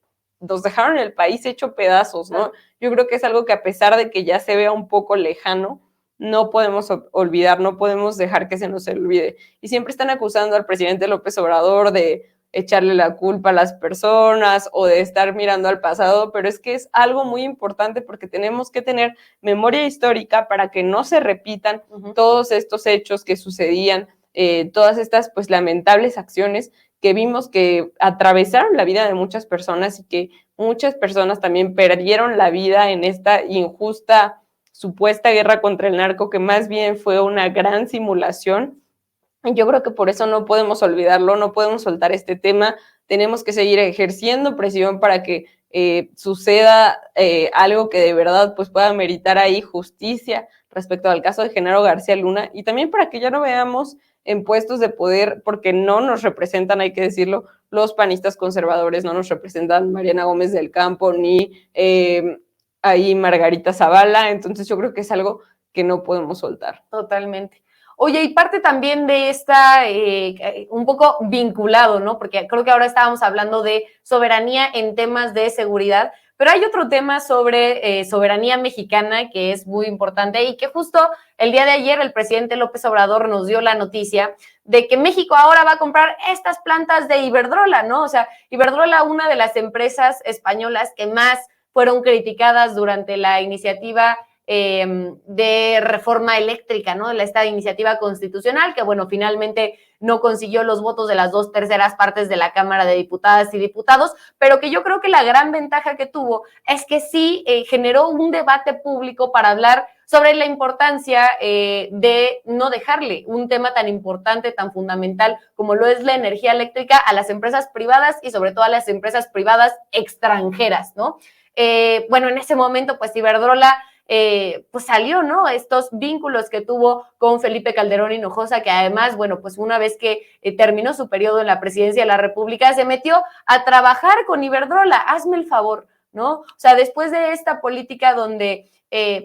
nos dejaron el país hecho pedazos, ¿no? Yo creo que es algo que a pesar de que ya se vea un poco lejano, no podemos olvidar, no podemos dejar que se nos olvide. Y siempre están acusando al presidente López Obrador de echarle la culpa a las personas o de estar mirando al pasado, pero es que es algo muy importante porque tenemos que tener memoria histórica para que no se repitan todos estos hechos que sucedían, todas estas pues lamentables acciones que vimos que atravesaron la vida de muchas personas y que muchas personas también perdieron la vida en esta injusta supuesta guerra contra el narco, que más bien fue una gran simulación. Yo creo que por eso no podemos olvidarlo, no podemos soltar este tema, tenemos que seguir ejerciendo presión para que suceda algo que de verdad pues pueda meritar ahí justicia respecto al caso de Genaro García Luna, y también para que ya no veamos en puestos de poder, porque no nos representan, hay que decirlo, los panistas conservadores, no nos representan Mariana Gómez del Campo, ni ahí Margarita Zavala, entonces yo creo que es algo que no podemos soltar. Totalmente. Oye, y parte también de esta, un poco vinculado, ¿no? Porque creo que ahora estábamos hablando de soberanía en temas de seguridad, pero hay otro tema sobre soberanía mexicana que es muy importante y que justo el día de ayer el presidente López Obrador nos dio la noticia de que México ahora va a comprar estas plantas de Iberdrola, ¿no? O sea, Iberdrola, una de las empresas españolas que más fueron criticadas durante la iniciativa de reforma eléctrica, ¿no? Esta iniciativa constitucional que, bueno, finalmente no consiguió los votos de las 2/3 partes de la Cámara de Diputadas y Diputados, pero que yo creo que la gran ventaja que tuvo es que sí generó un debate público para hablar sobre la importancia de no dejarle un tema tan importante, tan fundamental como lo es la energía eléctrica a las empresas privadas y sobre todo a las empresas privadas extranjeras, ¿no? Bueno, en ese momento, pues Iberdrola pues salió, ¿no? Estos vínculos que tuvo con Felipe Calderón Hinojosa, que además, bueno, pues una vez que terminó su periodo en la presidencia de la República, se metió a trabajar con Iberdrola, hazme el favor, ¿no? O sea, después de esta política donde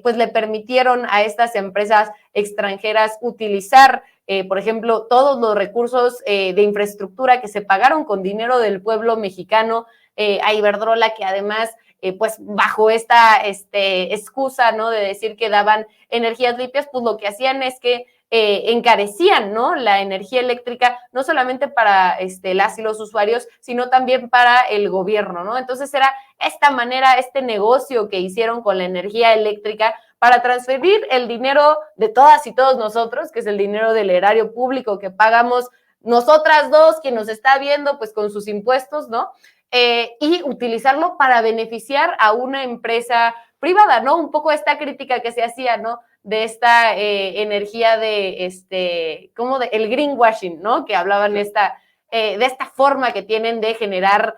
pues le permitieron a estas empresas extranjeras utilizar, por ejemplo, todos los recursos de infraestructura que se pagaron con dinero del pueblo mexicano, a Iberdrola, que además pues bajo esta excusa, ¿no? De decir que daban energías limpias, pues lo que hacían es que encarecían, ¿no? La energía eléctrica, no solamente para las y los usuarios, sino también para el gobierno, ¿no? Entonces era esta manera, este negocio que hicieron con la energía eléctrica para transferir el dinero de todas y todos nosotros, que es el dinero del erario público que pagamos nosotras dos, quien nos está viendo, pues con sus impuestos, ¿no? Y utilizarlo para beneficiar a una empresa privada, ¿no? Un poco esta crítica que se hacía, ¿no? De esta energía de, ¿cómo? El greenwashing, ¿no? Que hablaban de esta forma que tienen de generar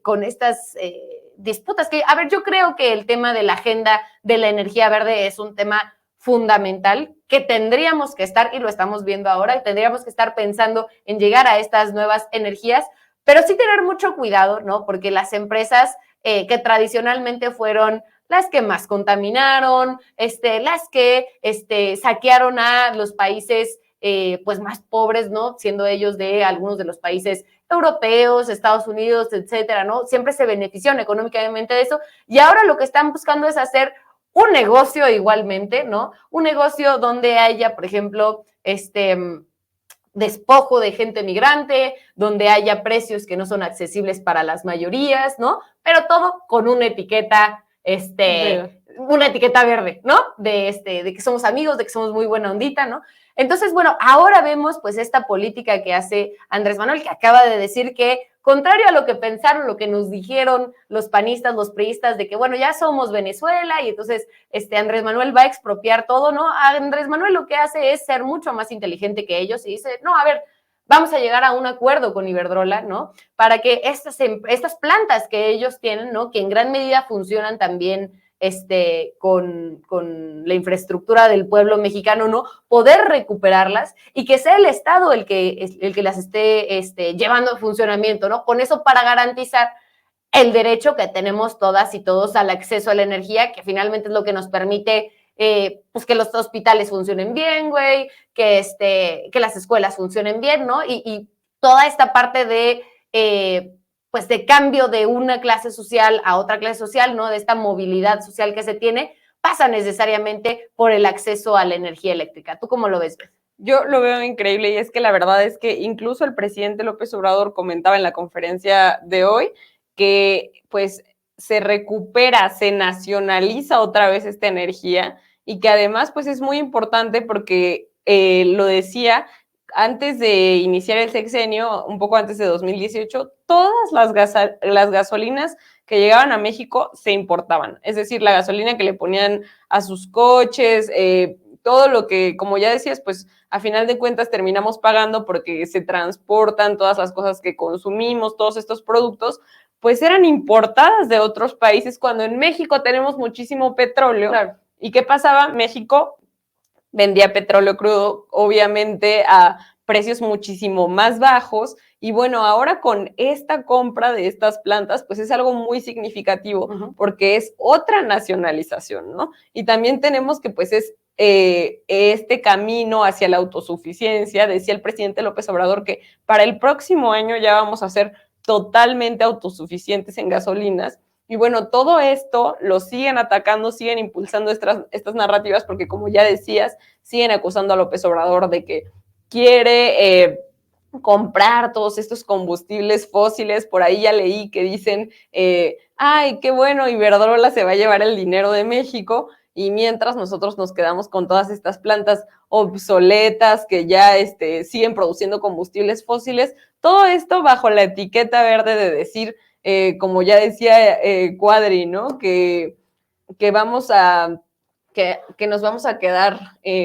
con estas disputas. Que, a ver, yo creo que el tema de la agenda de la energía verde es un tema fundamental que tendríamos que estar, y lo estamos viendo ahora, y tendríamos que estar pensando en llegar a estas nuevas energías, pero sí tener mucho cuidado, ¿no? Porque las empresas que tradicionalmente fueron las que más contaminaron, las que saquearon a los países pues más pobres, ¿no? Siendo ellos de algunos de los países europeos, Estados Unidos, etcétera, ¿no? Siempre se beneficiaron económicamente de eso, y ahora lo que están buscando es hacer un negocio igualmente, ¿no? Un negocio donde haya, por ejemplo, despojo de gente migrante, donde haya precios que no son accesibles para las mayorías, ¿no? Pero todo con una etiqueta, una etiqueta verde, ¿no? De que somos amigos, de que somos muy buena ondita, ¿no? Entonces, bueno, ahora vemos pues esta política que hace Andrés Manuel, que acaba de decir que, contrario a lo que pensaron, lo que nos dijeron los panistas, los priistas, de que, bueno, ya somos Venezuela y entonces Andrés Manuel va a expropiar todo, ¿no? Andrés Manuel lo que hace es ser mucho más inteligente que ellos y dice, no, a ver, vamos a llegar a un acuerdo con Iberdrola, ¿no? Para que estas plantas que ellos tienen, ¿no? Que en gran medida funcionan también con la infraestructura del pueblo mexicano, ¿no? Poder recuperarlas y que sea el Estado el que las esté llevando a funcionamiento, ¿no? Con eso para garantizar el derecho que tenemos todas y todos al acceso a la energía, que finalmente es lo que nos permite pues que los hospitales funcionen bien, güey, que las escuelas funcionen bien, ¿no? Y toda esta parte de pues de cambio de una clase social a otra clase social, ¿no? De esta movilidad social que se tiene, pasa necesariamente por el acceso a la energía eléctrica. ¿Tú cómo lo ves? Yo lo veo increíble y es que la verdad es que incluso el presidente López Obrador comentaba en la conferencia de hoy que pues se recupera, se nacionaliza otra vez esta energía y que además pues es muy importante porque lo decía antes de iniciar el sexenio, un poco antes de 2018, todas las gasolinas que llegaban a México se importaban. Es decir, la gasolina que le ponían a sus coches, todo lo que, como ya decías, pues a final de cuentas terminamos pagando porque se transportan todas las cosas que consumimos, todos estos productos, pues eran importadas de otros países cuando en México tenemos muchísimo petróleo. Claro. ¿Y qué pasaba? México vendía petróleo crudo, obviamente, a precios muchísimo más bajos. Y bueno, ahora con esta compra de estas plantas, pues es algo muy significativo, porque es otra nacionalización, ¿no? Y también tenemos que, pues, es este camino hacia la autosuficiencia. Decía el presidente López Obrador que para el próximo año ya vamos a ser totalmente autosuficientes en gasolinas. Y bueno, todo esto lo siguen atacando, siguen impulsando estas narrativas porque, como ya decías, siguen acusando a López Obrador de que quiere comprar todos estos combustibles fósiles. Por ahí ya leí que dicen, ay, qué bueno, Iberdrola se va a llevar el dinero de México, y mientras nosotros nos quedamos con todas estas plantas obsoletas que ya siguen produciendo combustibles fósiles. Todo esto bajo la etiqueta verde de decir, como ya decía Cuadri, ¿no? Que vamos a que nos vamos a quedar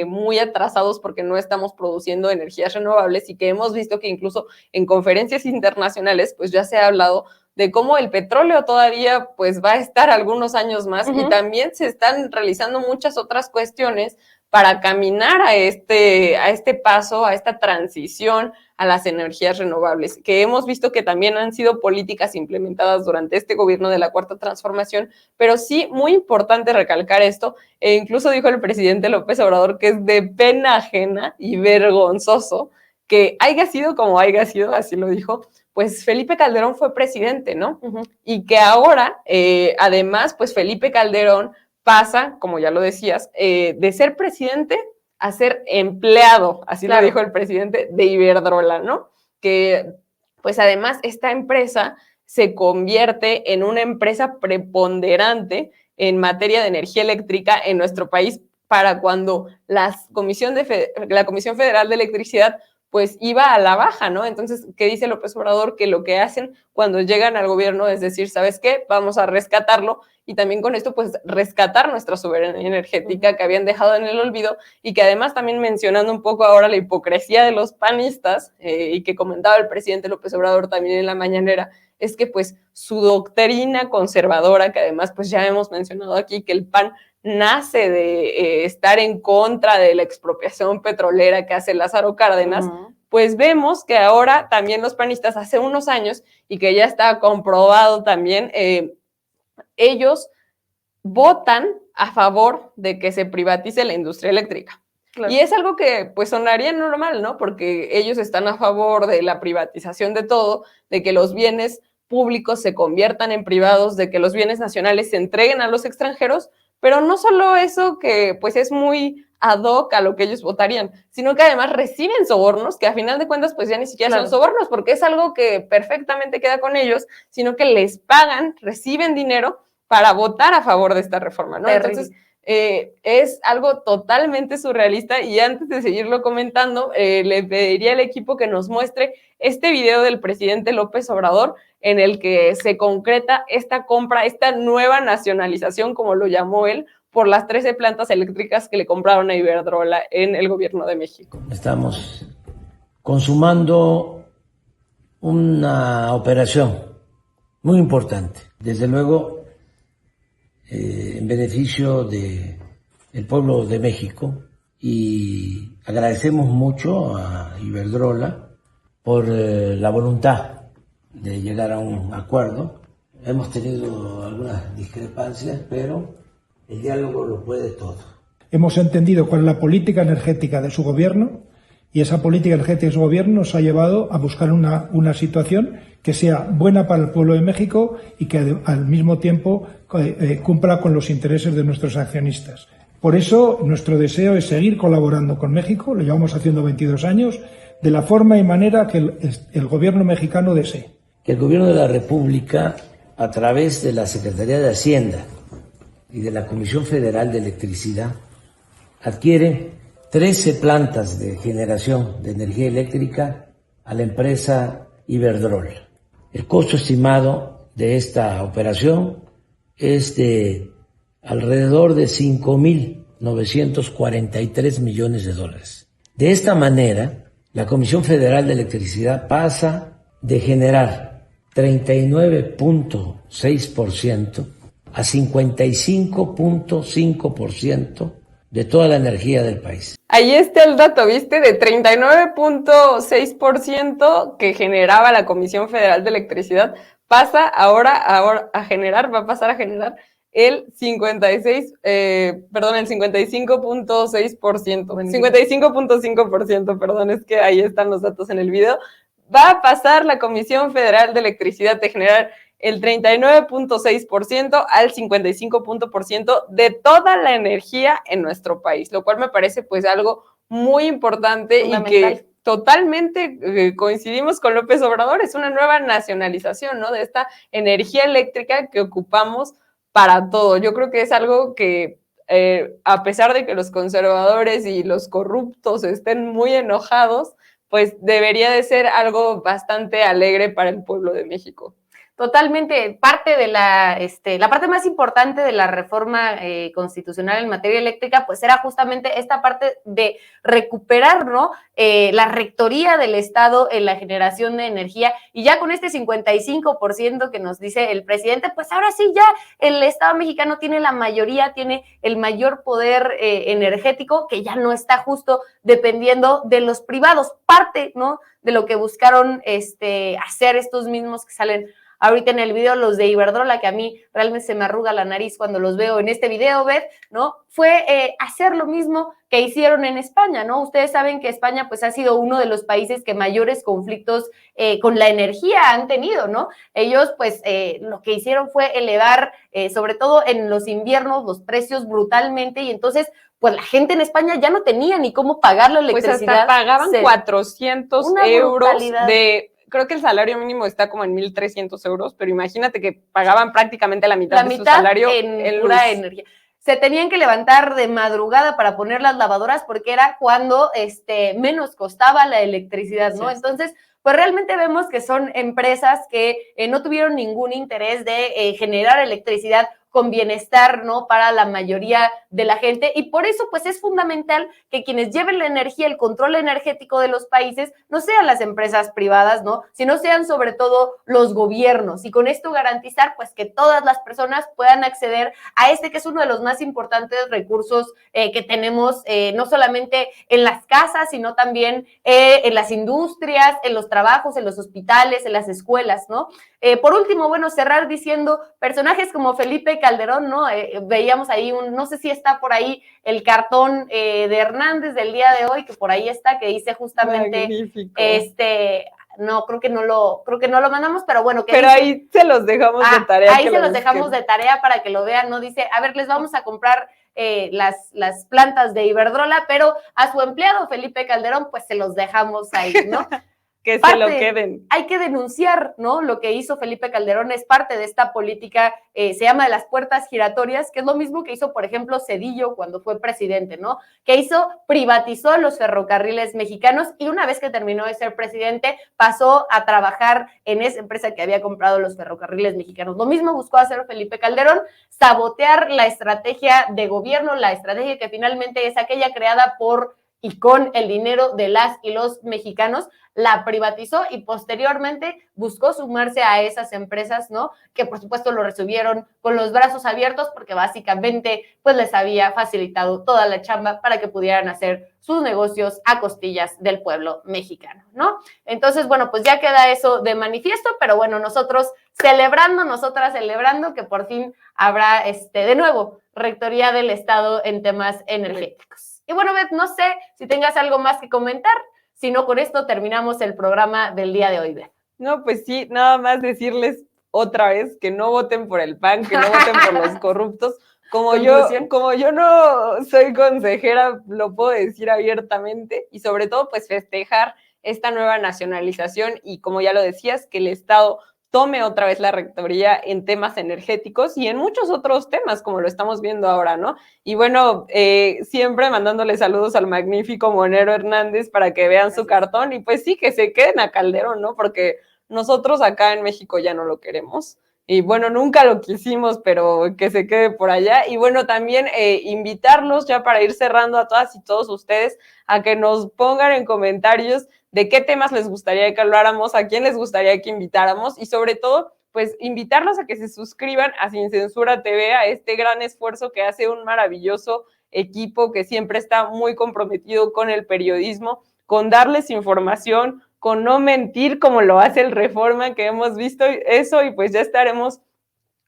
muy atrasados porque no estamos produciendo energías renovables, y que hemos visto que incluso en conferencias internacionales pues ya se ha hablado de cómo el petróleo todavía pues va a estar algunos años más, y también se están realizando muchas otras cuestiones para caminar a este paso, a esta transición a las energías renovables, que hemos visto que también han sido políticas implementadas durante este gobierno de la Cuarta Transformación. Pero sí, muy importante recalcar esto, e incluso dijo el presidente López Obrador que es de pena ajena y vergonzoso que haya sido como haya sido, así lo dijo, pues Felipe Calderón fue presidente, ¿no? Y que ahora, además, pues Felipe Calderón pasa, como ya lo decías, de ser presidente a ser empleado, así lo dijo el presidente, de Iberdrola, ¿no? Que, pues además, esta empresa se convierte en una empresa preponderante en materia de energía eléctrica en nuestro país para cuando la Comisión Federal de Electricidad pues iba a la baja, ¿no? Entonces, ¿qué dice López Obrador? Que lo que hacen cuando llegan al gobierno es decir, ¿sabes qué? Vamos a rescatarlo, y también con esto, pues, rescatar nuestra soberanía energética que habían dejado en el olvido, y que además también mencionando un poco ahora la hipocresía de los panistas, y que comentaba el presidente López Obrador también en la mañanera, es que, pues, su doctrina conservadora, que además, pues, ya hemos mencionado aquí que el PAN nace de estar en contra de la expropiación petrolera que hace Lázaro Cárdenas, pues vemos que ahora también los panistas hace unos años, y que ya está comprobado también, ellos votan a favor de que se privatice la industria eléctrica. Claro. Y es algo que pues sonaría normal, ¿no? Porque ellos están a favor de la privatización de todo, de que los bienes públicos se conviertan en privados, de que los bienes nacionales se entreguen a los extranjeros. Pero no solo eso, que pues es muy ad hoc a lo que ellos votarían, sino que además reciben sobornos, que a final de cuentas pues ya ni siquiera son sobornos, porque es algo que perfectamente queda con ellos, sino que les pagan, reciben dinero para votar a favor de esta reforma, ¿no? Entonces, es algo totalmente surrealista. Y antes de seguirlo comentando, le pediría al equipo que nos muestre este video del presidente López Obrador en el que se concreta esta compra, esta nueva nacionalización, como lo llamó él, por las 13 plantas eléctricas que le compraron a Iberdrola en el gobierno de México. Estamos consumando una operación muy importante, desde luego en beneficio del pueblo de México, y agradecemos mucho a Iberdrola por la voluntad de llegar a un acuerdo. Hemos tenido algunas discrepancias, pero el diálogo lo puede todo. Hemos entendido cuál es la política energética de su gobierno Y esa política energética de su gobierno nos ha llevado a buscar una situación que sea buena para el pueblo de México y que al mismo tiempo cumpla con los intereses de nuestros accionistas. Por eso nuestro deseo es seguir colaborando con México, lo llevamos haciendo 22 años, de la forma y manera que el gobierno mexicano desee. Que el gobierno de la República, a través de la Secretaría de Hacienda y de la Comisión Federal de Electricidad, adquiere 13 plantas de generación de energía eléctrica a la empresa Iberdrola. El costo estimado de esta operación es de alrededor de $5.943 millones. De esta manera, la Comisión Federal de Electricidad pasa de generar 39.6% a 55.5% de toda la energía del país. Ahí está el dato, ¿viste? De 39.6% que generaba la Comisión Federal de Electricidad, pasa ahora a generar, va a pasar a generar el 55.6%, 55.5%, perdón, es que ahí están los datos en el video. Va a pasar la Comisión Federal de Electricidad de generar el 39.6% al 55% de toda la energía en nuestro país, lo cual me parece pues algo muy importante y que totalmente coincidimos con López Obrador, es una nueva nacionalización, ¿no? De esta energía eléctrica que ocupamos para todo. Yo creo que es algo que a pesar de que los conservadores y los corruptos estén muy enojados, pues debería de ser algo bastante alegre para el pueblo de México. Totalmente, parte de la parte más importante de la reforma constitucional en materia eléctrica, pues era justamente esta parte de recuperar, ¿no? La rectoría del Estado en la generación de energía, y ya con este 55% que nos dice el presidente, pues ahora sí ya el Estado mexicano tiene la mayoría, tiene el mayor poder energético, que ya no está justo dependiendo de los privados, parte, ¿no? De lo que buscaron hacer estos mismos que salen ahorita en el video, los de Iberdrola, que a mí realmente se me arruga la nariz cuando los veo en este video, Beth, ¿no? Fue hacer lo mismo que hicieron en España, ¿no? Ustedes saben que España pues ha sido uno de los países que mayores conflictos con la energía han tenido, ¿no? Ellos pues lo que hicieron fue elevar, sobre todo en los inviernos, los precios brutalmente, y entonces pues la gente en España ya no tenía ni cómo pagar la electricidad. Pues hasta pagaban 400 euros de... Creo que el salario mínimo está como en 1,300 euros, pero imagínate que pagaban prácticamente la mitad de su salario en pura energía. Se tenían que levantar de madrugada para poner las lavadoras porque era cuando menos costaba la electricidad, ¿no? Sí. Entonces, pues realmente vemos que son empresas que no tuvieron ningún interés de generar electricidad con bienestar, ¿no? Para la mayoría de la gente, y por eso pues es fundamental que quienes lleven la energía, el control energético de los países, no sean las empresas privadas, ¿no? Sino sean sobre todo los gobiernos, y con esto garantizar pues que todas las personas puedan acceder a que es uno de los más importantes recursos que tenemos, no solamente en las casas, sino también en las industrias, en los trabajos, en los hospitales, en las escuelas, ¿no? Por último, bueno, cerrar diciendo personajes como Felipe Calderón, ¿no? Veíamos ahí no sé si está por ahí el cartón de Hernández del día de hoy, que por ahí está, que dice justamente, magnífico. No, creo que no lo mandamos, pero bueno. Pero dice, ahí se los dejamos de tarea. Ahí se los dejamos de tarea para que lo vean, ¿no? Dice, a ver, les vamos a comprar las plantas de Iberdrola, pero a su empleado Felipe Calderón, pues se los dejamos ahí, ¿no? Que se lo queden. Hay que denunciar, ¿no? Lo que hizo Felipe Calderón es parte de esta política, se llama de las puertas giratorias, que es lo mismo que hizo, por ejemplo, Zedillo cuando fue presidente, ¿no? Que privatizó los ferrocarriles mexicanos, y una vez que terminó de ser presidente, pasó a trabajar en esa empresa que había comprado los ferrocarriles mexicanos. Lo mismo buscó hacer Felipe Calderón, sabotear la estrategia de gobierno, la estrategia que finalmente es aquella creada por y con el dinero de las y los mexicanos, la privatizó y posteriormente buscó sumarse a esas empresas, ¿no? Que por supuesto lo recibieron con los brazos abiertos porque básicamente pues les había facilitado toda la chamba para que pudieran hacer sus negocios a costillas del pueblo mexicano, ¿no? Entonces, bueno, pues ya queda eso de manifiesto, pero bueno, nosotras celebrando que por fin habrá de nuevo rectoría del Estado en temas energéticos. Y bueno, Beth, no sé si tengas algo más que comentar. Si no, con esto terminamos el programa del día de hoy, Beth. No, pues sí, nada más decirles otra vez que no voten por el PAN, que no voten por los corruptos. Como yo no soy consejera, lo puedo decir abiertamente y sobre todo pues festejar esta nueva nacionalización y como ya lo decías, que el Estado tome otra vez la rectoría en temas energéticos y en muchos otros temas, como lo estamos viendo ahora, ¿no? Y bueno, siempre mandándole saludos al magnífico Monero Hernández para que vean su cartón y pues sí, que se queden a Calderón, ¿no? Porque nosotros acá en México ya no lo queremos. Y bueno, nunca lo quisimos, pero que se quede por allá. Y bueno, también invitarlos ya para ir cerrando a todas y todos ustedes a que nos pongan en comentarios de qué temas les gustaría que habláramos, a quién les gustaría que invitáramos y sobre todo, pues invitarlos a que se suscriban a Sin Censura TV, a este gran esfuerzo que hace un maravilloso equipo que siempre está muy comprometido con el periodismo, con darles información, con no mentir como lo hace el Reforma, que hemos visto eso y pues ya estaremos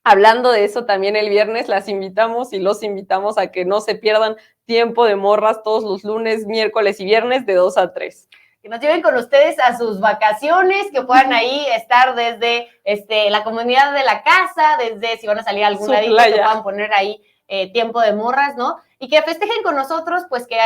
hablando de eso también el viernes. Las invitamos y los invitamos a que no se pierdan Tiempo de Morras todos los lunes, miércoles y viernes de 2 a 3. Que nos lleven con ustedes a sus vacaciones, que puedan ahí estar desde la comunidad de la casa, desde si van a salir a algún ladito, que puedan poner ahí Tiempo de Morras, ¿no? Y que festejen con nosotros, pues que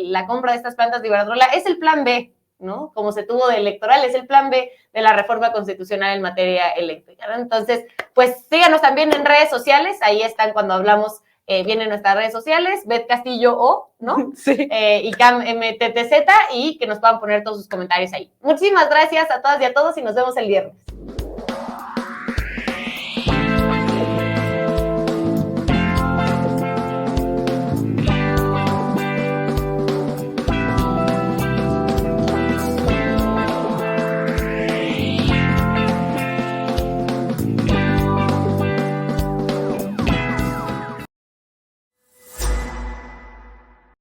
la compra de estas plantas de Iberdrola es el plan B, ¿no? Como se tuvo de electoral, es el plan B de la reforma constitucional en materia eléctrica, ¿no? Entonces, pues síganos también en redes sociales, ahí están cuando hablamos, vienen nuestras redes sociales, Beth Castillo O, ¿no? Sí. Y Cam MTTZ, y que nos puedan poner todos sus comentarios ahí. Muchísimas gracias a todas y a todos y nos vemos el viernes.